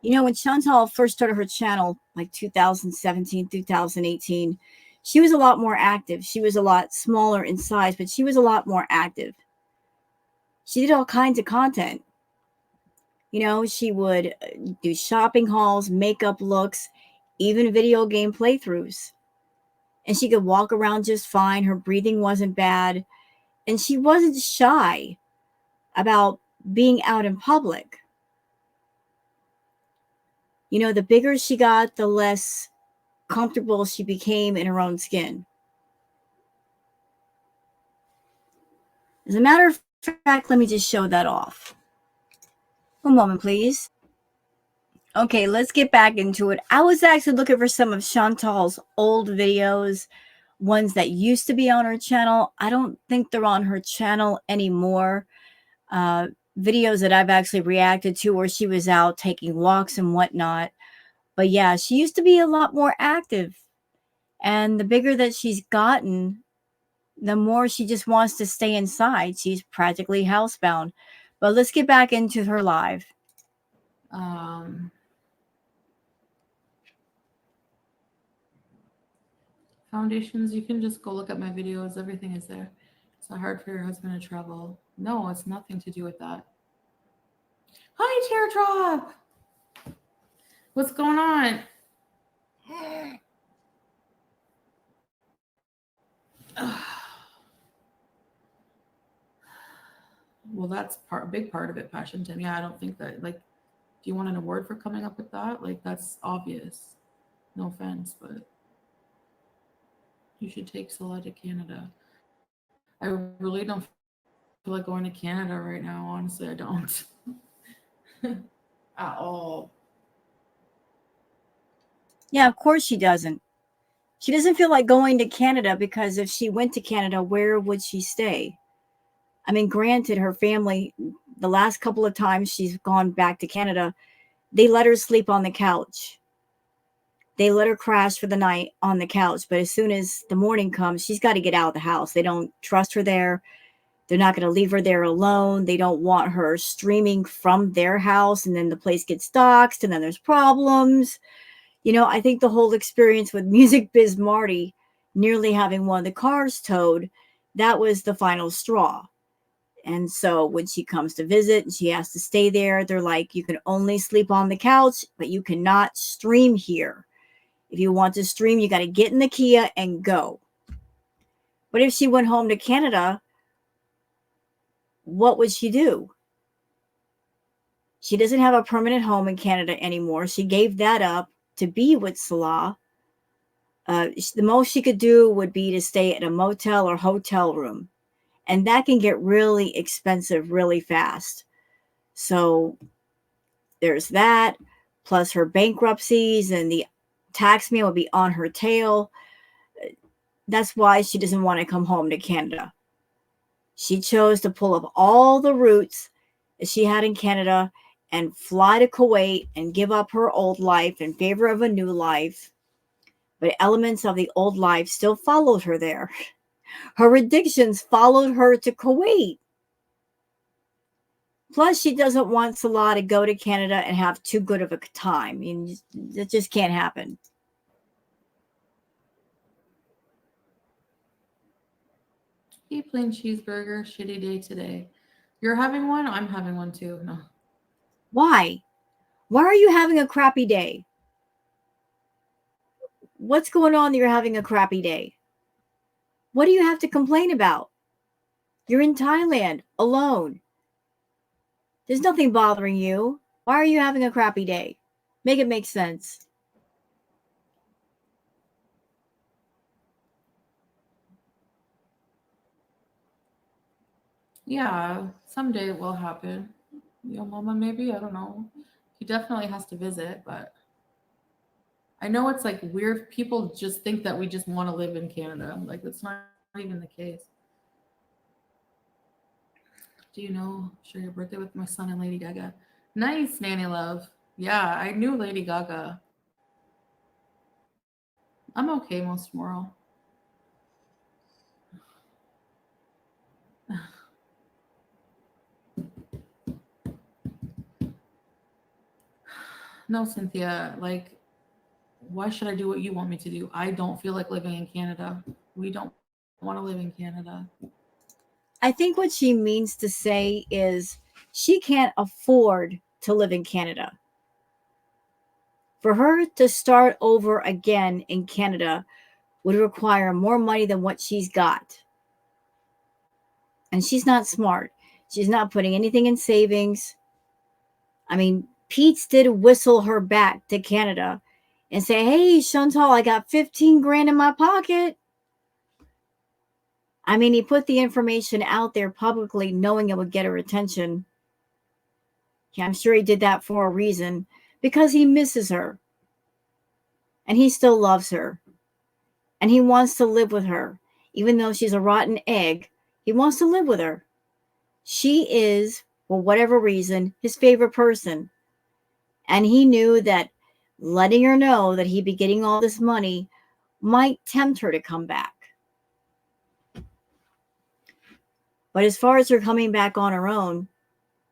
You know, when Chantal first started her channel, like 2017, 2018, she was a lot more active. She was a lot smaller in size, but she was a lot more active. She did all kinds of content. You know, she would do shopping hauls, makeup looks, even video game playthroughs. And she could walk around just fine. Her breathing wasn't bad. And she wasn't shy about being out in public. You know, the bigger she got, the less comfortable she became in her own skin. As a matter of fact, let me just show that off. One moment, please. Okay, let's get back into it. I was actually looking for some of Chantal's old videos, ones that used to be on her channel. I don't think they're on her channel anymore. Uh, Videos that I've actually reacted to where she was out taking walks and whatnot. But yeah, she used to be a lot more active. And the bigger that she's gotten, the more she just wants to stay inside. She's practically housebound. But let's get back into her live. Um, Foundations, you can just go look at my videos. Everything is there. It's not hard for your husband to travel. No, it's nothing to do with that. Hi, Teardrop. What's going on? Well, that's a big part of it, Passion Tim. Yeah, I don't think that like. Do you want an award for coming up with that? Like, that's obvious. No offense, but you should take Scylla to Canada. I really don't feel like going to Canada right now. Honestly, I don't at all. Yeah, of course she doesn't. She doesn't feel like going to Canada because if she went to Canada, where would she stay? I mean, granted, her family, the last couple of times she's gone back to Canada, they let her sleep on the couch. They let her crash for the night on the couch. But as soon as the morning comes, she's got to get out of the house. They don't trust her there. They're not going to leave her there alone. They don't want her streaming from their house. And then the place gets doxxed and then there's problems. You know, I think the whole experience with Music Biz Marty nearly having one of the cars towed, that was the final straw. And so when she comes to visit and she has to stay there, they're like, you can only sleep on the couch, but you cannot stream here. If you want to stream, you got to get in the Kia and go. But if she went home to Canada, what would she do? She doesn't have a permanent home in Canada anymore. She gave that up to be with Salah. The most she could do would be to stay at a motel or hotel room. And that can get really expensive really fast. So there's that. Plus her bankruptcies and the tax man will be on her tail. That's why she doesn't want to come home to Canada. She chose to pull up all the roots that she had in Canada and fly to Kuwait and give up her old life in favor of a new life. But elements of the old life still followed her there. Her addictions followed her to Kuwait. Plus, she doesn't want Salah to go to Canada and have too good of a time. I mean, it just can't happen. Hey, plain cheeseburger, shitty day today. You're having one? I'm having one too. No. Why? Why are you having a crappy day? What's going on that you're having a crappy day? What do you have to complain about? You're in Thailand alone. There's nothing bothering you. Why are you having a crappy day? Make it make sense. Yeah, someday it will happen. Your mama, maybe? I don't know. He definitely has to visit, but I know it's like weird. People just think that we just want to live in Canada. Like, that's not even the case. Do you know? Share your birthday with my son and Lady Gaga. Nice, Nanny Love. Yeah, I knew Lady Gaga. I'm okay most tomorrow. No, Cynthia, like, why should I do what you want me to do? I don't feel like living in Canada. We don't want to live in Canada. I think what she means to say is she can't afford to live in Canada. For her to start over again in Canada would require more money than what she's got. And she's not smart. She's not putting anything in savings. I mean, Pete's did whistle her back to Canada and say, "Hey, Chantal, I got 15 grand in my pocket." I mean, he put the information out there publicly knowing it would get her attention. Yeah, I'm sure he did that for a reason because he misses her and he still loves her and he wants to live with her. Even though she's a rotten egg, he wants to live with her. She is, for whatever reason, his favorite person. And he knew that letting her know that he'd be getting all this money might tempt her to come back. But as far as her coming back on her own,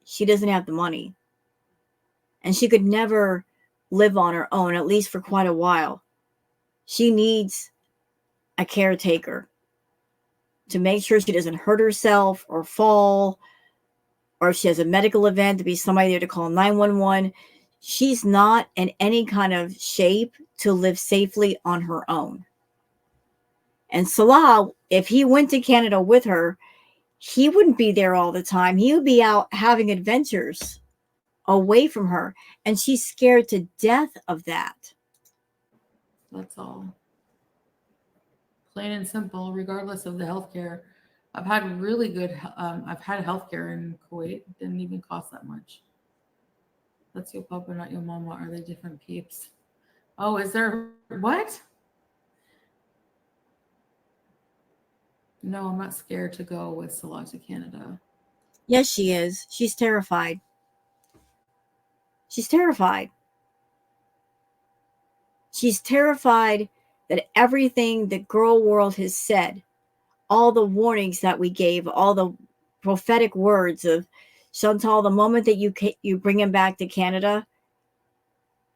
she doesn't have the money. And she could never live on her own, at least for quite a while. She needs a caretaker to make sure she doesn't hurt herself or fall, or if she has a medical event, to be somebody there to call 911. She's not in any kind of shape to live safely on her own. And Salah, if he went to Canada with her, he wouldn't be there all the time. He would be out having adventures away from her. And she's scared to death of that. That's all. Plain and simple, regardless of the healthcare. I've had really good, I've had healthcare in Kuwait. It didn't even cost that much. That's your papa, not your mama. Are they different peeps? Oh, is there what? No, I'm not scared to go with Salah to Canada. Yes, she is. She's terrified. She's terrified. She's terrified that everything the girl world has said, all the warnings that we gave, all the prophetic words of Chantal, the moment that you bring him back to Canada,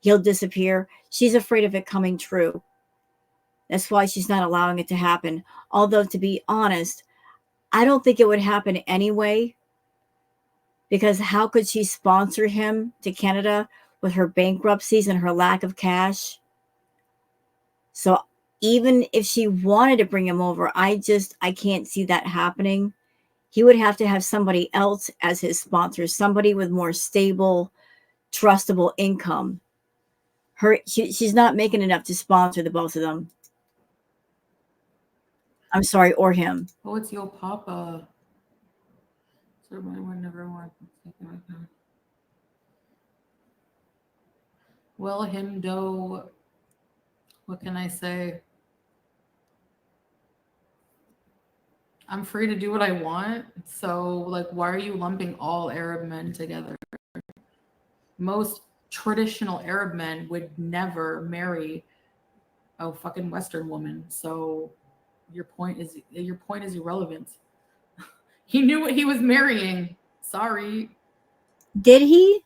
he'll disappear. She's afraid of it coming true. That's why she's not allowing it to happen. Although, to be honest, I don't think it would happen anyway, because how could she sponsor him to Canada with her bankruptcies and her lack of cash? So even if she wanted to bring him over, I can't see that happening. He would have to have somebody else as his sponsor, somebody with more stable, trustable income. She's not making enough to sponsor the both of them. I'm sorry, or him. Oh, it's your papa. So I would never want Well, him do. What can I say? I'm free to do what I want. So, like, why are you lumping all Arab men together? Most traditional Arab men would never marry a fucking Western woman. So, your point is irrelevant. He knew what he was marrying. Sorry. Did he?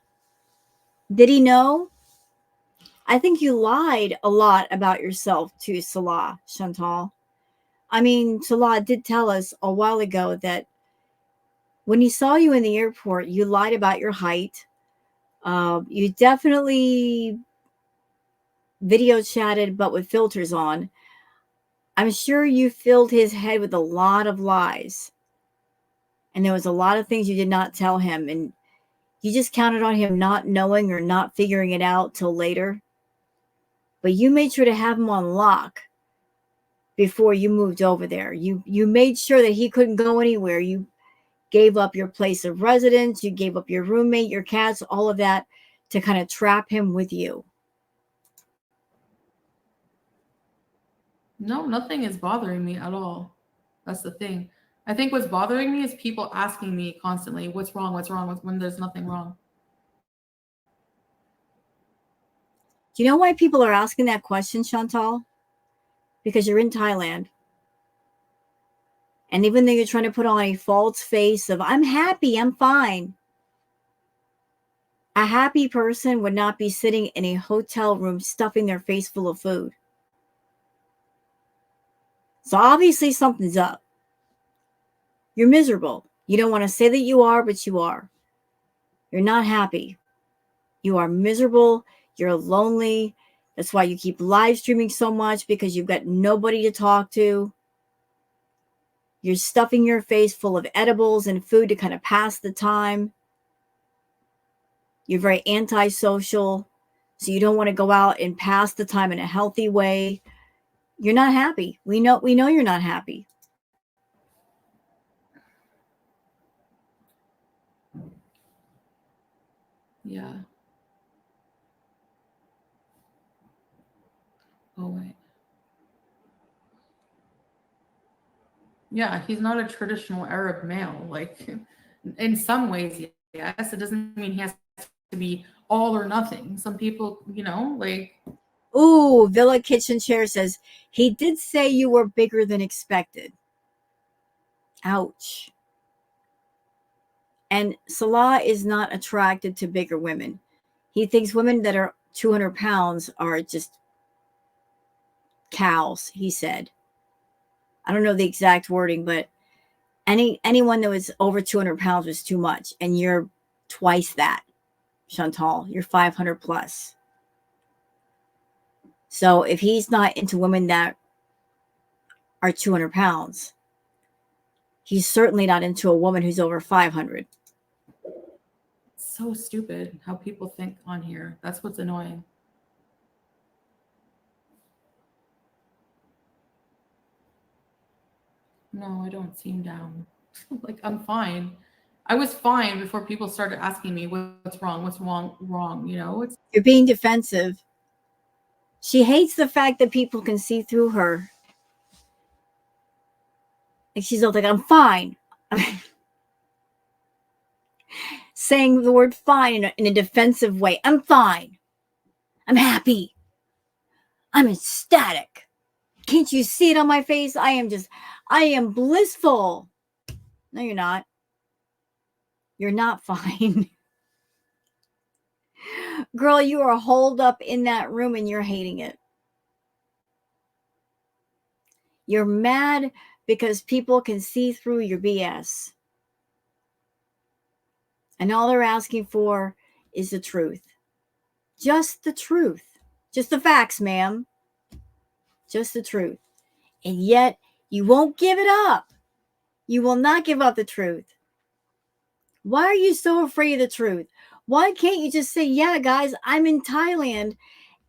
Did he know? I think you lied a lot about yourself to Salah, Chantal. I mean, Salah did tell us a while ago that when he saw you in the airport, you lied about your height. You definitely video chatted, but with filters on. I'm sure you filled his head with a lot of lies. And there was a lot of things you did not tell him. And you just counted on him not knowing or not figuring it out till later. But you made sure to have him on lock before you moved over there. You made sure that he couldn't go anywhere. You gave up your place of residence. You gave up your roommate, your cats, all of that to kind of trap him with you. No, nothing is bothering me at all. That's the thing. I think what's bothering me is people asking me constantly, what's wrong, when there's nothing wrong. Do you know why people are asking that question, Chantal? Because you're in Thailand. And even though you're trying to put on a false face of, I'm happy, I'm fine. A happy person would not be sitting in a hotel room stuffing their face full of food. So obviously something's up. You're miserable. You don't want to say that you are, but you are. You're not happy. You are miserable. You're lonely. That's why you keep live streaming so much, because you've got nobody to talk to. You're stuffing your face full of edibles and food to kind of pass the time. You're very antisocial, so you don't want to go out and pass the time in a healthy way. You're not happy. We know you're not happy. Yeah. Oh, wait. Yeah, he's not a traditional Arab male. Like, in some ways, yes. It doesn't mean he has to be all or nothing. Some people, like. Ooh, Villa Kitchen Chair says, he did say you were bigger than expected. Ouch. And Salah is not attracted to bigger women. He thinks women that are 200 pounds are just cows, he said. I don't know the exact wording, but anyone that was over 200 pounds was too much. And you're twice that, Chantal. You're 500 plus. So if he's not into women that are 200 pounds, he's certainly not into a woman who's over 500. So stupid how people think on here. That's what's annoying. No, I don't seem down. Like, I'm fine. I was fine before people started asking me what's wrong. It's You're being defensive. She hates the fact that people can see through her. Like, she's all like, I'm fine. Saying the word fine in a defensive way. I'm fine. I'm happy. I'm ecstatic. Can't you see it on my face? I am blissful. No, you're not. You're not fine. Girl, you are holed up in that room and you're hating it. You're mad because people can see through your BS. And all they're asking for is the truth. Just the truth. Just the facts, ma'am. Just the truth. And yet, you won't give it up. You will not give up the truth. Why are you so afraid of the truth? Why can't you just say, yeah, guys, I'm in Thailand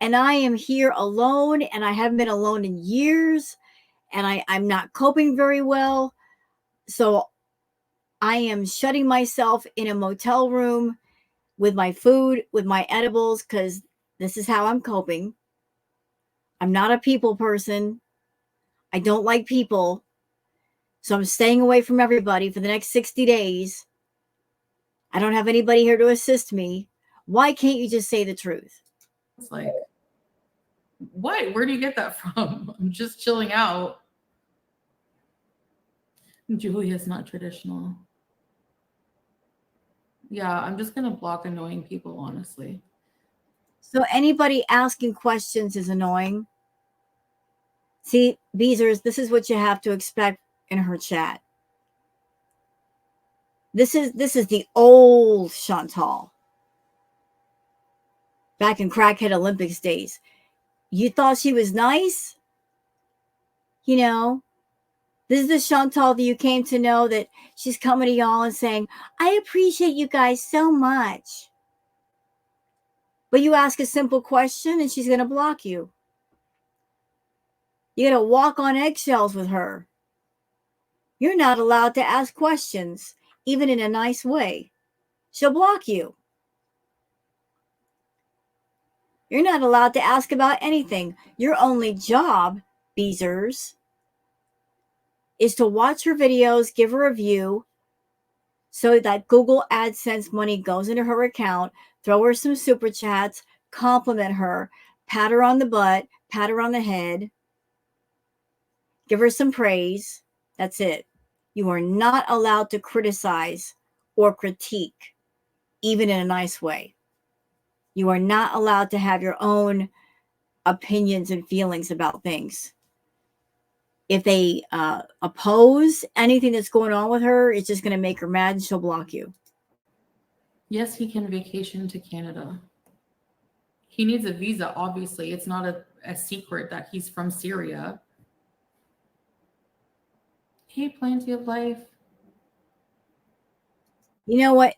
and I am here alone and I haven't been alone in years and I'm not coping very well. So I am shutting myself in a motel room with my food, with my edibles, because this is how I'm coping. I'm not a people person. I don't like people. So I'm staying away from everybody for the next 60 days. I don't have anybody here to assist me. Why can't you just say the truth? It's like, what? Where do you get that from? I'm just chilling out. Julia's not traditional. Yeah, I'm just gonna block annoying people, honestly. So anybody asking questions is annoying. See, Beezers, this is what you have to expect in her chat. This is the old Chantal. Back in Crackhead Olympics days. You thought she was nice? You know, this is the Chantal that you came to know, that she's coming to y'all and saying, I appreciate you guys so much. But you ask a simple question and she's going to block you. You got to walk on eggshells with her. You're not allowed to ask questions, even in a nice way. She'll block you. You're not allowed to ask about anything. Your only job, Beezers, is to watch her videos, give her a review, so that Google AdSense money goes into her account, throw her some super chats, compliment her, pat her on the butt, pat her on the head, give her some praise. That's it. You are not allowed to criticize or critique, even in a nice way. You are not allowed to have your own opinions and feelings about things. If they oppose anything that's going on with her, it's just going to make her mad and she'll block you. Yes, he can vacation to Canada. He needs a visa, obviously. It's not a secret that he's from Syria. Hey, plenty of life. You know what?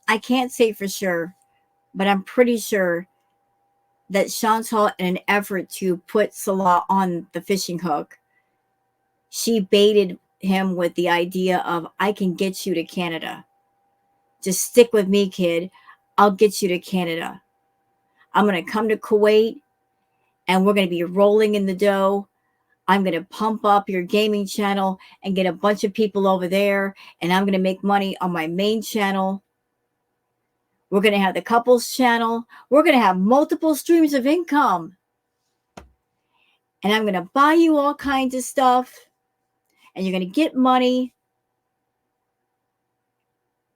I can't say for sure, but I'm pretty sure that Chantal, in an effort to put Salah on the fishing hook, she baited him with the idea of, I can get you to Canada. Just stick with me, kid. I'll get you to Canada. I'm going to come to Kuwait and we're going to be rolling in the dough. I'm going to pump up your gaming channel and get a bunch of people over there, and I'm going to make money on my main channel. We're going to have the couples channel. We're going to have multiple streams of income. And I'm going to buy you all kinds of stuff, and you're going to get money.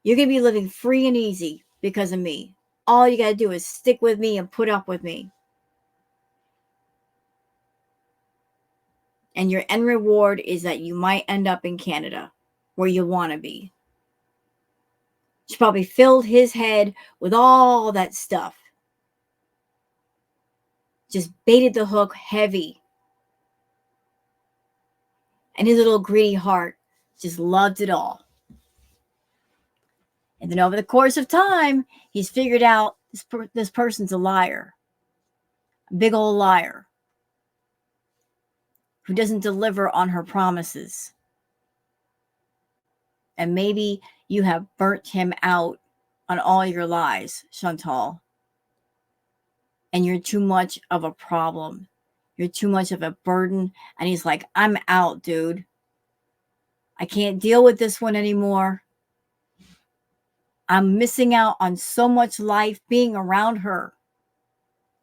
You're going to be living free and easy because of me. All you got to do is stick with me and put up with me. And your end reward is that you might end up in Canada, where you want to be. She probably filled his head with all that stuff. Just baited the hook heavy. And his little greedy heart just loved it all. And then over the course of time, he's figured out this person's a liar. A big old liar. Who doesn't deliver on her promises. And maybe you have burnt him out on all your lies, Chantal. And you're too much of a problem. You're too much of a burden. And he's like, I'm out, dude. I can't deal with this one anymore. I'm missing out on so much life being around her.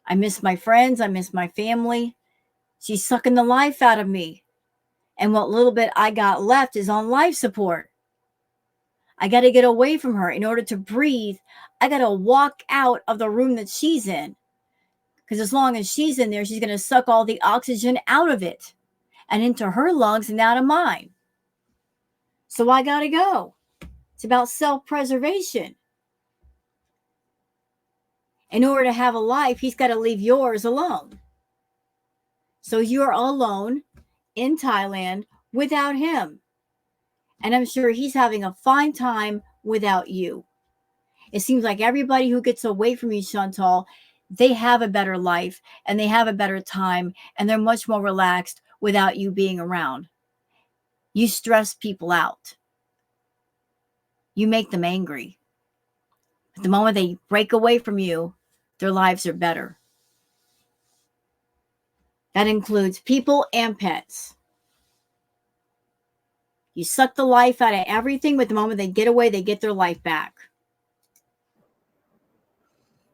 I miss my friends. I miss my family. She's sucking the life out of me. And what little bit I got left is on life support. I got to get away from her. In order to breathe, I got to walk out of the room that she's in. Because as long as she's in there, she's going to suck all the oxygen out of it and into her lungs and out of mine. So I got to go. It's about self-preservation. In order to have a life, he's got to leave yours alone. So you're alone in Thailand without him. And I'm sure he's having a fine time without you. It seems like everybody who gets away from you, Chantal, they have a better life and they have a better time and they're much more relaxed without you being around. You stress people out. You make them angry. But the moment they break away from you, their lives are better. That includes people and pets. You suck the life out of everything, but the moment they get away, they get their life back.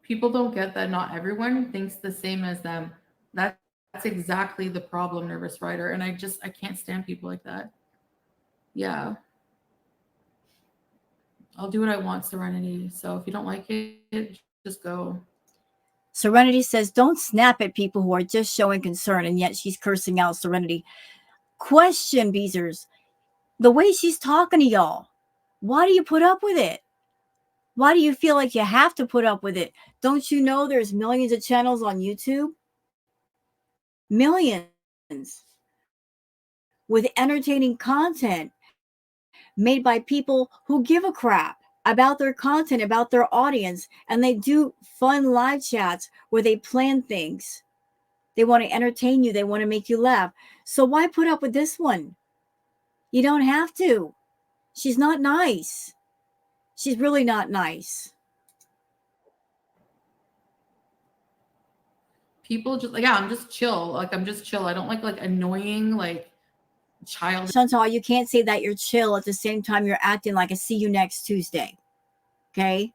People don't get that not everyone thinks the same as them. That's exactly the problem, Nervous Rider. And I can't stand people like that. Yeah. I'll do what I want, Serenity. So if you don't like it, just go. Serenity says, don't snap at people who are just showing concern, and yet she's cursing out Serenity. Question, Beezers. The way she's talking to y'all, why do you put up with it? Why do you feel like you have to put up with it? Don't you know there's millions of channels on YouTube? Millions with entertaining content made by people who give a crap about their content, about their audience, and they do fun live chats where they plan things. They want to entertain you, they want to make you laugh. So why put up with this one? You don't have to. She's not nice. She's really not nice. People just like, yeah, I'm just chill. Like I'm just chill. I don't like annoying like child. Chantal, you can't say that you're chill at the same time you're acting like a see you next Tuesday. Okay?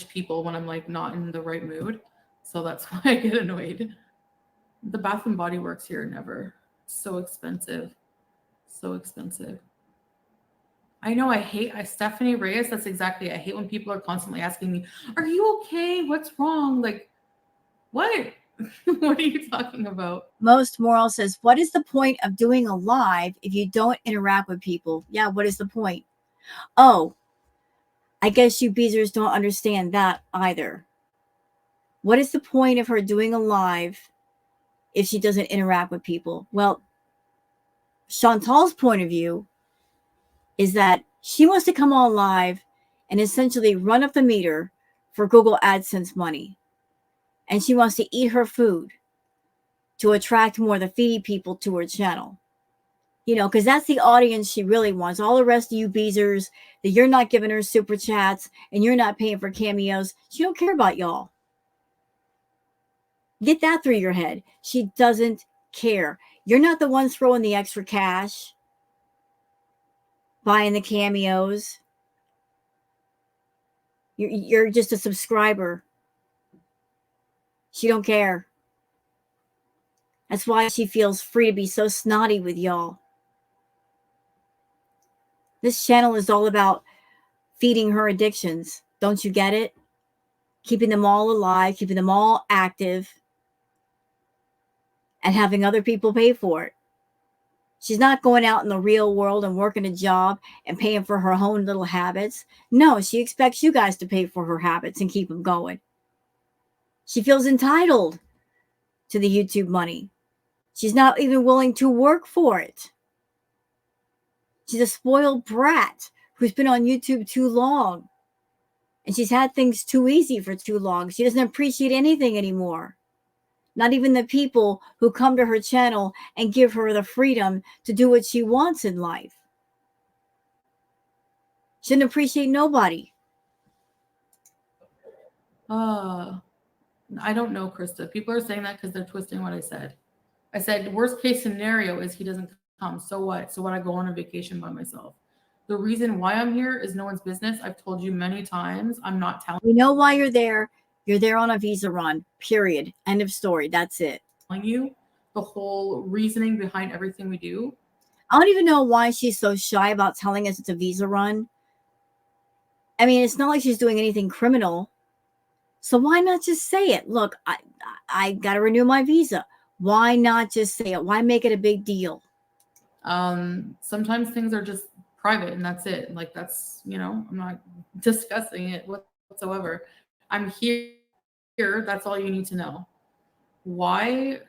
People when I'm like not in the right mood. So that's why I get annoyed. The Bath and Body Works here never. So expensive. So expensive. I know I hate Stephanie Reyes. That's exactly. I hate when people are constantly asking me, "Are you okay? What's wrong?" Like, what? What are you talking about? Most Moral says, what is the point of doing a live if you don't interact with people? Yeah, what is the point? Oh, I guess you Beezers don't understand that either. What is the point of her doing a live if she doesn't interact with people? Well, Chantal's point of view is that she wants to come on live and essentially run up the meter for Google AdSense money. And she wants to eat her food to attract more of the feedy people to her channel. You know, because that's the audience she really wants. All the rest of you Beezers that you're not giving her super chats and you're not paying for cameos, she don't care about y'all. Get that through your head. She doesn't care. You're not the ones throwing the extra cash, buying the cameos. You're just a subscriber. She don't care. That's why she feels free to be so snotty with y'all. This channel is all about feeding her addictions. Don't you get it? Keeping them all alive, keeping them all active, and having other people pay for it. She's not going out in the real world and working a job and paying for her own little habits. No, she expects you guys to pay for her habits and keep them going. She feels entitled to the YouTube money. She's not even willing to work for it. She's a spoiled brat who's been on YouTube too long. And she's had things too easy for too long. She doesn't appreciate anything anymore. Not even the people who come to her channel and give her the freedom to do what she wants in life. She doesn't appreciate nobody. I don't know, Krista. People are saying that because they're twisting what I said. I said, worst case scenario is he doesn't come. So what? So what? I go on a vacation by myself. The reason why I'm here is no one's business. I've told you many times. I'm not telling We know why you're there. You're there on a visa run, period. End of story. That's it. You the whole reasoning behind everything we do. I don't even know why she's so shy about telling us it's a visa run. I mean, it's not like she's doing anything criminal. So why not just say it? Look, I got to renew my visa. Why not just say it? Why make it a big deal? Sometimes things are just private and that's it. Like that's, I'm not discussing it whatsoever. I'm here. That's all you need to know. Why?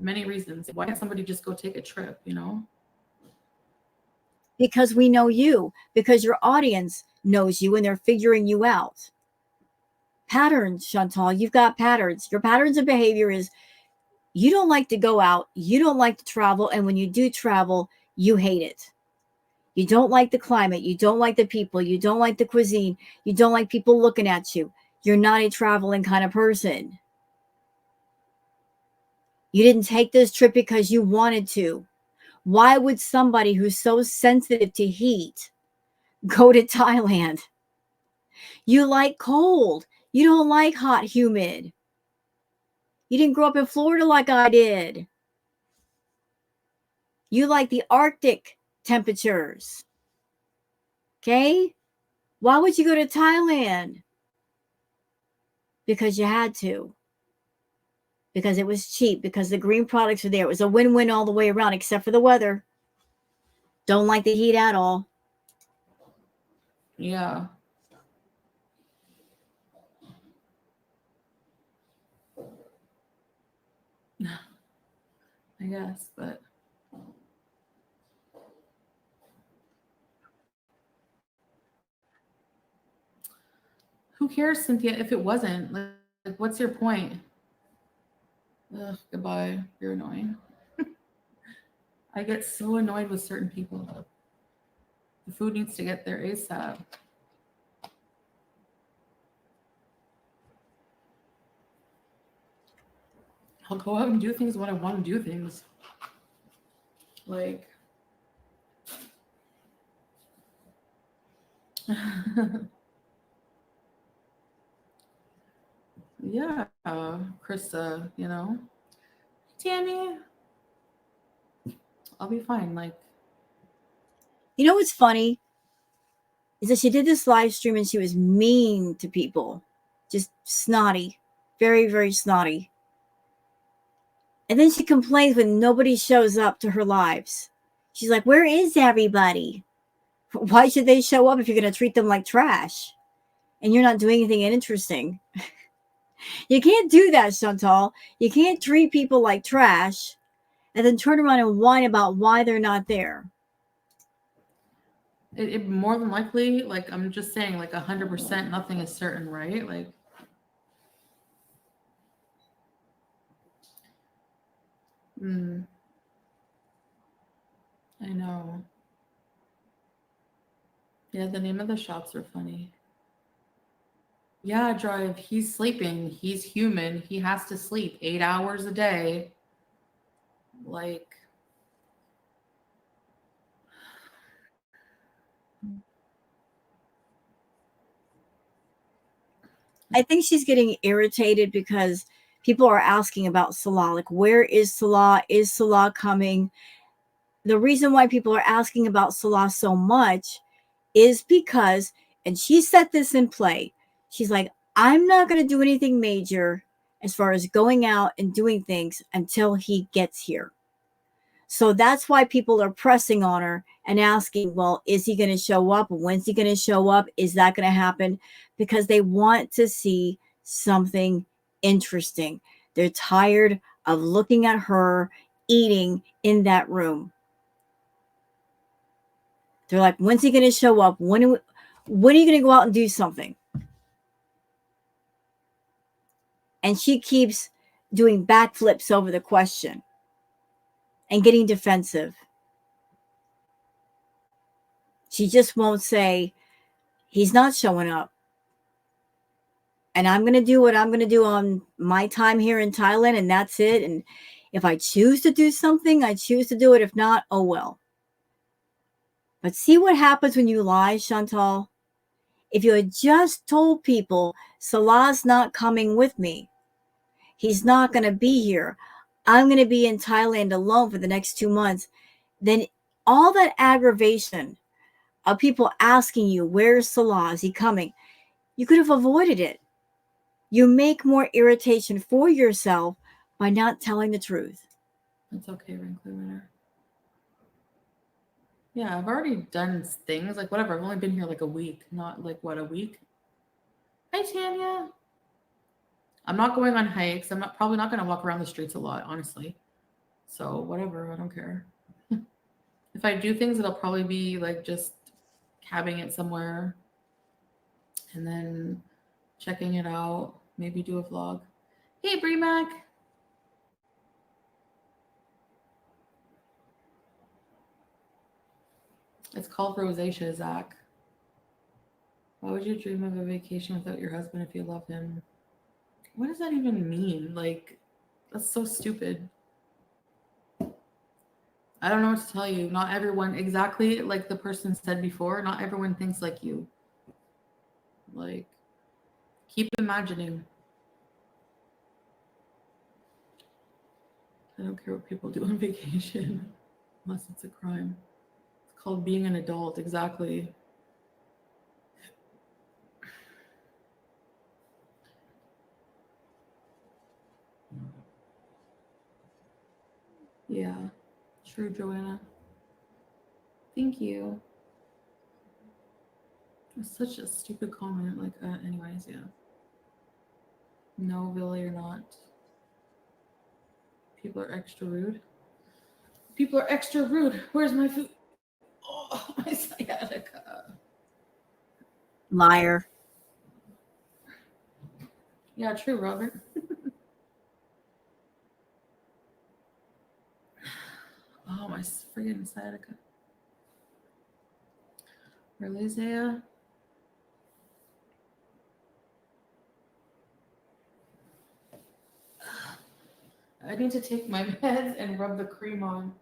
Many reasons. Why can't somebody just go take a trip, Because we know you, because your audience knows you and they're figuring you out. Patterns, Chantal, you've got patterns. Your patterns of behavior is you don't like to go out, you don't like to travel, and when you do travel, you hate it. You don't like the climate, you don't like the people, you don't like the cuisine, you don't like people looking at you. You're not a traveling kind of person. You didn't take this trip because you wanted to. Why would somebody who's so sensitive to heat go to Thailand? You like cold. You don't like hot, humid. You didn't grow up in Florida like I did. You like the Arctic temperatures. Okay? Why would you go to Thailand? because you had to, because it was cheap, because the green products are there. It was a win-win all the way around, except for the weather. Don't like the heat at all. Yeah. I guess, but who cares, Cynthia, if it wasn't? Like what's your point? Ugh, goodbye. You're annoying. I get so annoyed with certain people. The food needs to get there ASAP. I'll go out and do things when I want to do things. Like, yeah, Krista, Tammy, I'll be fine. Like, You know what's funny? Is that she did this live stream and she was mean to people. Just snotty. Very, very snotty. And then she complains when nobody shows up to her lives. She's like, where is everybody? Why should they show up if you're going to treat them like trash? And you're not doing anything interesting. You can't do that, Chantal. You can't treat people like trash and then turn around and whine about why they're not there. it more than likely, like, I'm just saying, like, 100%, nothing is certain, right? Like, I know. Yeah, the name of the shops are funny. Yeah, Drive, he's sleeping. He's human. He has to sleep 8 hours a day. Like, I think she's getting irritated because people are asking about Salah. Like, where is Salah? Is Salah coming? The reason why people are asking about Salah so much is because, and she set this in play, she's like, I'm not going to do anything major as far as going out and doing things until he gets here. So that's why people are pressing on her and asking, well, is he going to show up? When's he going to show up? Is that going to happen? Because they want to see something interesting. They're tired of looking at her eating in that room. They're like, when's he going to show up? When are you going to go out and do something? And she keeps doing backflips over the question and getting defensive. She just won't say, he's not showing up. And I'm going to do what I'm going to do on my time here in Thailand, and that's it. And if I choose to do something, I choose to do it. If not, oh well. But see what happens when you lie, Chantal? If you had just told people, Salah's not coming with me, he's not going to be here, I'm going to be in Thailand alone for the next 2 months, then all that aggravation of people asking you, where's Salah? Is he coming? You could have avoided it. You make more irritation for yourself by not telling the truth. it's okay, Wrinkly Winner. Yeah, I've already done things. Like, whatever. I've only been here like a week. Not like, what, a week? Hi, Tanya. I'm not going on hikes. I'm probably not going to walk around the streets a lot, honestly. So, whatever. I don't care. If I do things, it'll probably be like just cabbing it somewhere and then checking it out. Maybe do a vlog. Hey, Bree Mac. It's called rosacea, Zach. Why would you dream of a vacation without your husband if you love him? What does that even mean? Like, that's so stupid. I don't know what to tell you. Not everyone, exactly like the person said before, not everyone thinks like you. Like, keep imagining. I don't care what people do on vacation, unless it's a crime. It's called being an adult, exactly. Yeah. True, Joanna. Thank you. It's such a stupid comment. Like, anyways, yeah. No, Billy, you're not. People are extra rude. People are extra rude. Where's my food? Oh, my sciatica. Liar. Yeah, true, Robert. Oh, my friggin' sciatica. Really, Zaya? I need to take my meds and rub the cream on.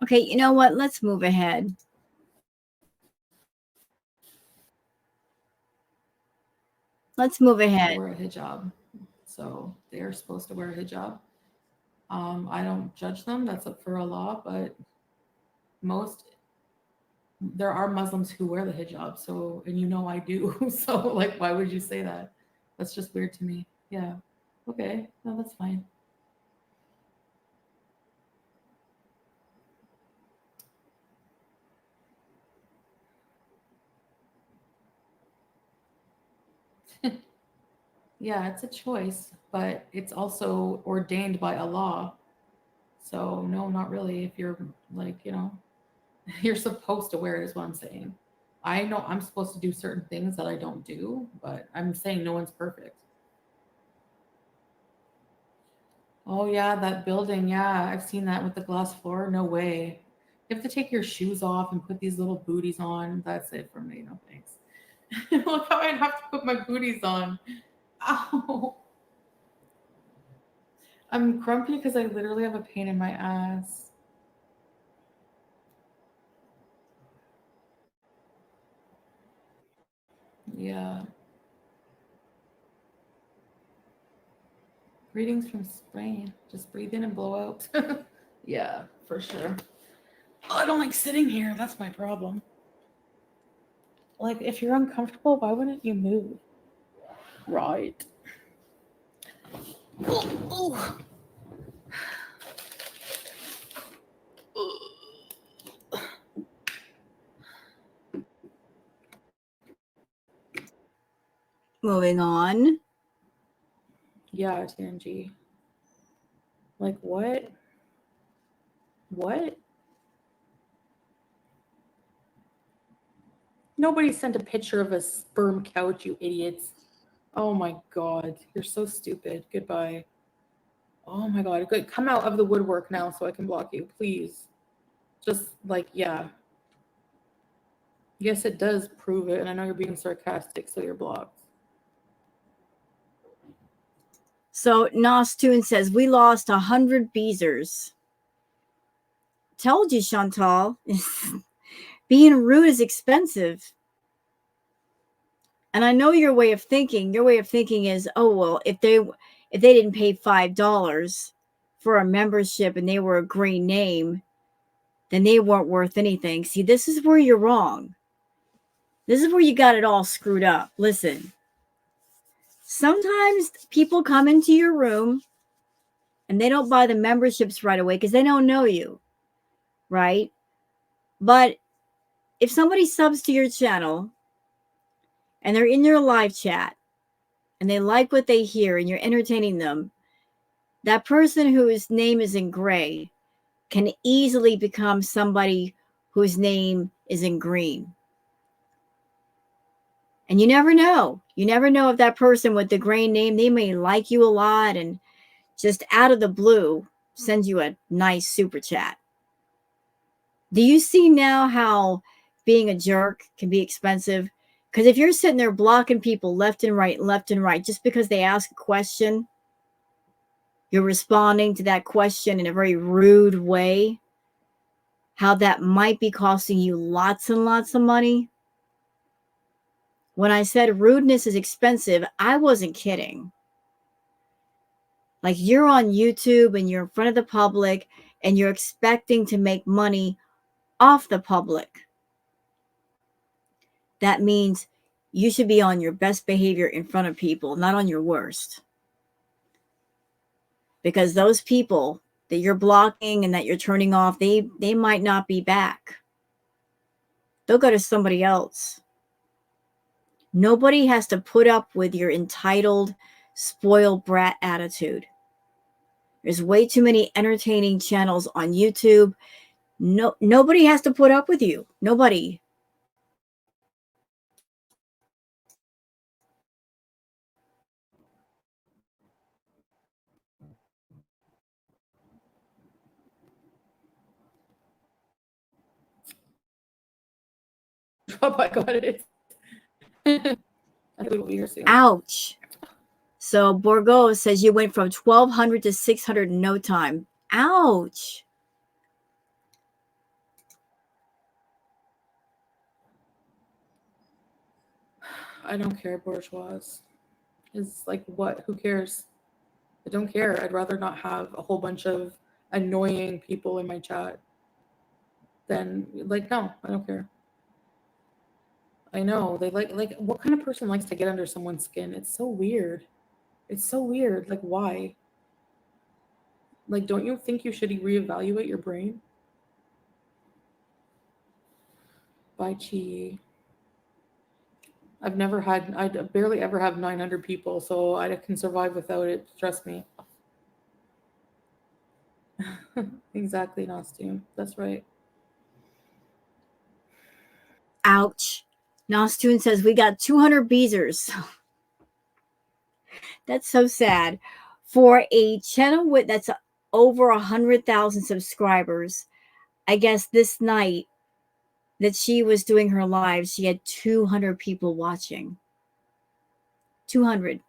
Okay, you know what? Let's move ahead. Let's move ahead. Wear a hijab. So they are supposed to wear a hijab. I don't judge them. That's up for Allah. But most, there are Muslims who wear the hijab. So, and you know I do. So, like, why would you say that? That's just weird to me. Yeah. Okay. No, that's fine. Yeah, it's a choice, but it's also ordained by Allah. So, no, not really. If you're like, you're supposed to wear it, is what I'm saying. I know I'm supposed to do certain things that I don't do, but I'm saying no one's perfect. Oh, yeah, that building. Yeah, I've seen that with the glass floor. No way. You have to take your shoes off and put these little booties on. That's it for me. No thanks. Look how I'd have to put my booties on. Ow. I'm grumpy because I literally have a pain in my ass. Yeah. Greetings from Spain. Just breathe in and blow out. Yeah, for sure. Oh, I don't like sitting here. That's my problem. Like, if you're uncomfortable, why wouldn't you move? Right. Oh, oh. Moving on. Yeah, TNG. Like, what? What? Nobody sent a picture of a sperm couch, you idiots. Oh my god. You're so stupid. Goodbye. Oh my god. Good. Come out of the woodwork now so I can block you, please. Just like, yeah. Yes, it does prove it, and I know you're being sarcastic, so you're blocked. So Nostune says we lost 100 Beezers. Told you, Chantal. Being rude is expensive. And I know your way of thinking. Your way of thinking is, oh well, if they didn't pay $5 for a membership and they were a green name, then they weren't worth anything. See, this is where you're wrong. This is where you got it all screwed up. Listen, sometimes people come into your room and they don't buy the memberships right away because they don't know you, right? But if somebody subs to your channel and they're in your live chat and they like what they hear and you're entertaining them, that person whose name is in gray can easily become somebody whose name is in green. And you never know. You never know if that person with the gray name, they may like you a lot and just out of the blue send you a nice super chat. Do you see now how being a jerk can be expensive? Because if you're sitting there blocking people left and right, just because they ask a question, you're responding to that question in a very rude way, how that might be costing you lots and lots of money. When I said rudeness is expensive, I wasn't kidding. Like, you're on YouTube and you're in front of the public and you're expecting to make money off the public. That means you should be on your best behavior in front of people, not on your worst. because those people that you're blocking and that you're turning off, they might not be back. They'll go to somebody else. Nobody has to put up with your entitled, spoiled brat attitude. There's way too many entertaining channels on YouTube. Nobody has to put up with you. Nobody. Oh, I got it. I think we'll be here soon. Ouch. So Borgo says you went from 1,200 to 600 in no time. Ouch. I don't care, bourgeois. Is like, what? Who cares? I don't care. I'd rather not have a whole bunch of annoying people in my chat than, like, no, I don't care. I know they like what kind of person likes to get under someone's skin? It's so weird. It's so weird. Like, why? Like, don't you think you should reevaluate your brain? Bye, Chi. I barely ever have 900 people, so I can survive without it. Trust me. Exactly, Nostume. That's right. Ouch. Nostune says we got 200 beezers. That's so sad. For a channel that's over 100,000 subscribers, I guess this night that she was doing her live, she had 200 people watching. 200.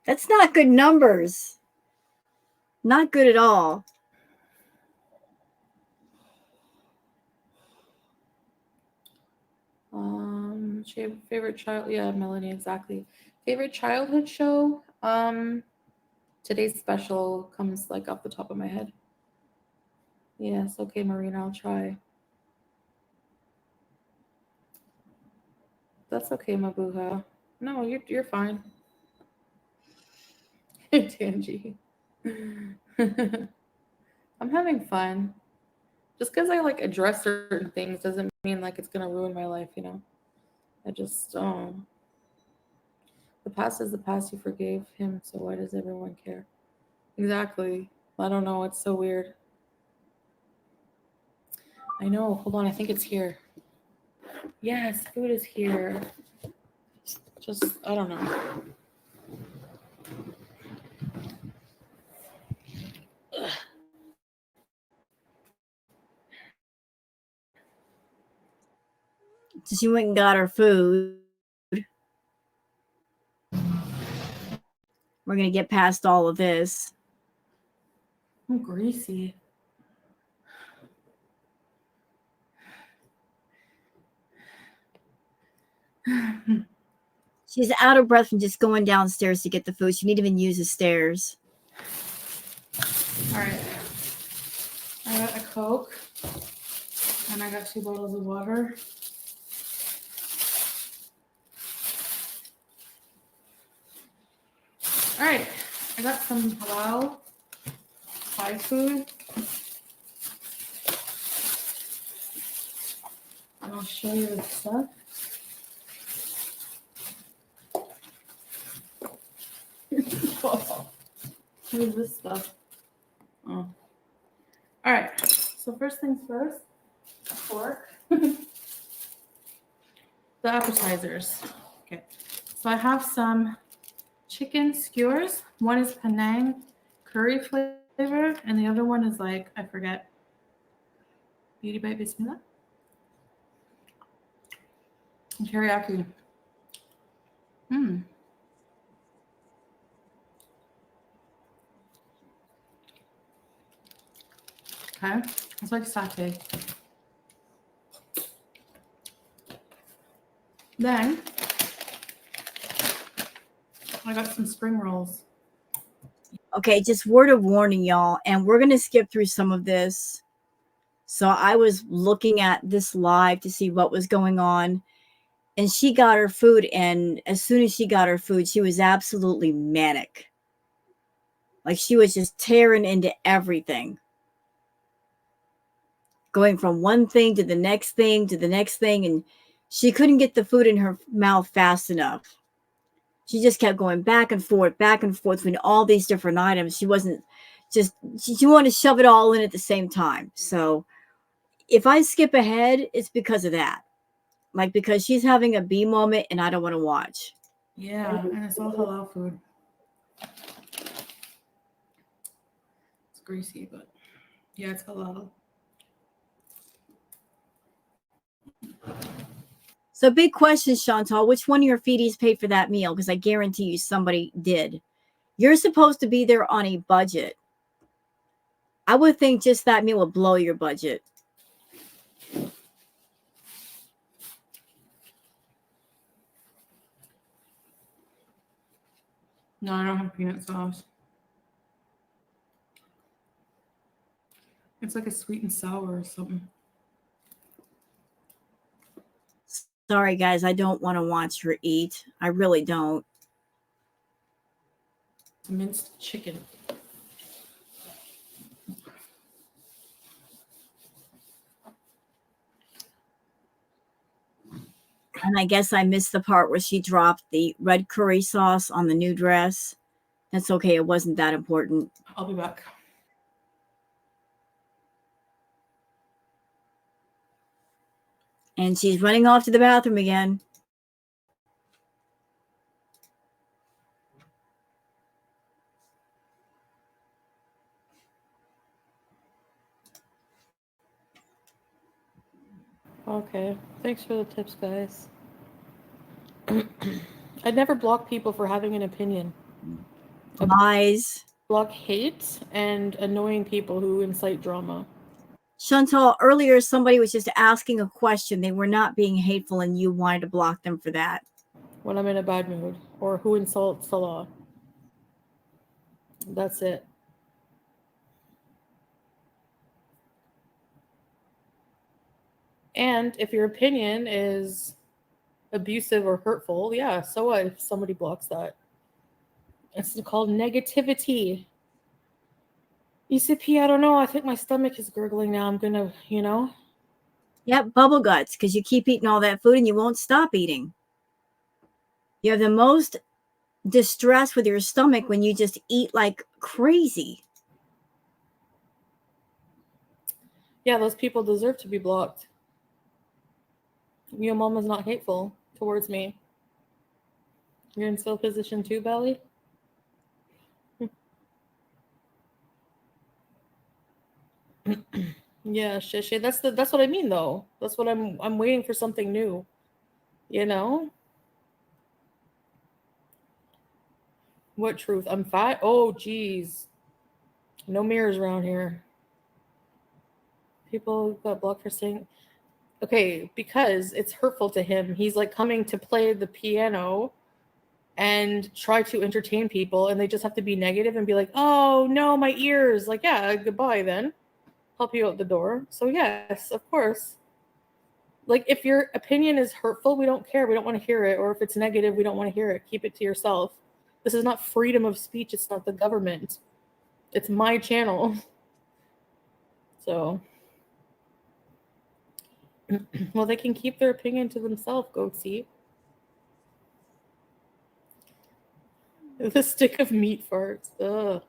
That's not good numbers. Not good at all. Favorite child, yeah, Melanie, exactly. Favorite childhood show. Today's special comes like off the top of my head. Yes, okay, Marina, I'll try. That's okay, Mabuha. No, you're fine. Tangy. I'm having fun. Just because I like address certain things doesn't mean like it's gonna ruin my life, you know. I just the past is the past. You forgave him, so why does everyone care? Exactly. I don't know. It's so weird. I know. Hold on. I think it's here. Yes, food is here. Just, I don't know. Ugh. She went and got her food. We're going to get past all of this. I'm greasy. She's out of breath from just going downstairs to get the food. She didn't even use the stairs. All right. I got a Coke and I got 2 bottles of water. All right. I got some halal Thai food. And I'll show you the stuff. What is this stuff? Oh. All right. So first things first, pork. The appetizers. Okay. So I have some chicken skewers. One is Penang curry flavor, and the other one is like, I forget. Beauty bite bismillah. And teriyaki. Okay. It's like satay. Then I got some spring rolls. Okay, just word of warning, y'all. And we're going to skip through some of this. So I was looking at this live to see what was going on. and she got her food, and as soon as she got her food, she was absolutely manic. Like she was just tearing into everything, going from one thing to the next thing to the next thing, and she couldn't get the food in her mouth fast enough. She just kept going back and forth between all these different items. She wasn't just, she wanted to shove it all in at the same time. So if I skip ahead, it's because of that. Like because she's having a bee moment and I don't want to watch. Yeah, and it's all halal food. It's greasy, but yeah, it's halal. So big question, Chantal, which one of your feedies paid for that meal? Because I guarantee you somebody did. You're supposed to be there on a budget. I would think just that meal would blow your budget. No, I don't have peanut sauce. It's like a sweet and sour or something. Sorry, guys, I don't want to watch her eat. I really don't. It's minced chicken. And I guess I missed the part where she dropped the red curry sauce on the new dress. That's okay. It wasn't that important. I'll be back. And she's running off to the bathroom again. Okay. Thanks for the tips, guys. I'd never block people for having an opinion. Lies. Block hate and annoying people who incite drama. Chantal, earlier somebody was just asking a question. They were not being hateful and you wanted to block them for that. When I'm in a bad mood or who insults the law. That's it. And if your opinion is abusive or hurtful, yeah, so what if somebody blocks that? It's called negativity. ECP, I don't know. I think my stomach is gurgling now. I'm gonna, Yep, bubble guts, because you keep eating all that food and you won't stop eating. You have the most distress with your stomach when you just eat like crazy. Yeah, those people deserve to be blocked. Your mom is not hateful towards me. You're in still position too, Belly? Yeah, Shishay. That's what I mean though. That's what I'm waiting for something new. You know? What truth? I'm fat? Oh geez. No mirrors around here. People got blocked for saying okay, because it's hurtful to him. He's like coming to play the piano and try to entertain people, and they just have to be negative and be like, oh no, my ears. Like, yeah, goodbye then. Help you out the door. So yes, of course. Like if your opinion is hurtful, we don't care. We don't want to hear it. Or if it's negative, we don't want to hear it. Keep it to yourself. This is not freedom of speech. It's not the government. It's my channel. So well, they can keep their opinion to themselves, goatsy. The stick of meat farts. Ugh.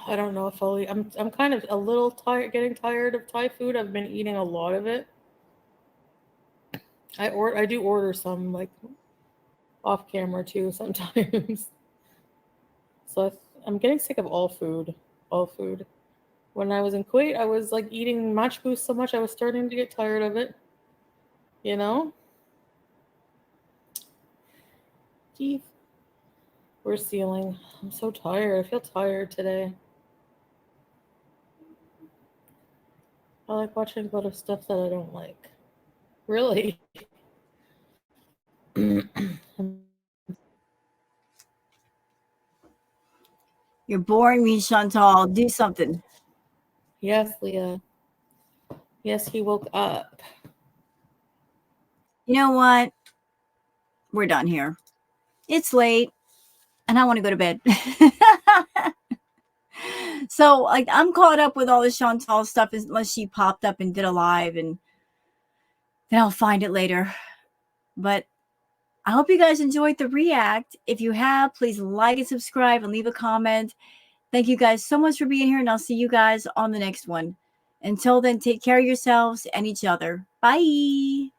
I don't know if I'll eat. I'm kind of a little tired, getting tired of Thai food. I've been eating a lot of it. I do order some like off camera too sometimes. So I'm getting sick of all food. All food. When I was in Kuwait, I was like eating matchboos so much I was starting to get tired of it. You know? Keith. We're sealing. I'm so tired. I feel tired today. I like watching a lot of stuff that I don't like. Really? You're boring me, Chantal. Do something. Yes, Leah. Yes, he woke up. You know what? We're done here. It's late and I want to go to bed. So, like, I'm caught up with all the Chantal stuff unless she popped up and did a live, and then I'll find it later. But I hope you guys enjoyed the react. If you have, please like and subscribe and leave a comment. Thank you guys so much for being here, and I'll see you guys on the next one. Until then, take care of yourselves and each other. Bye.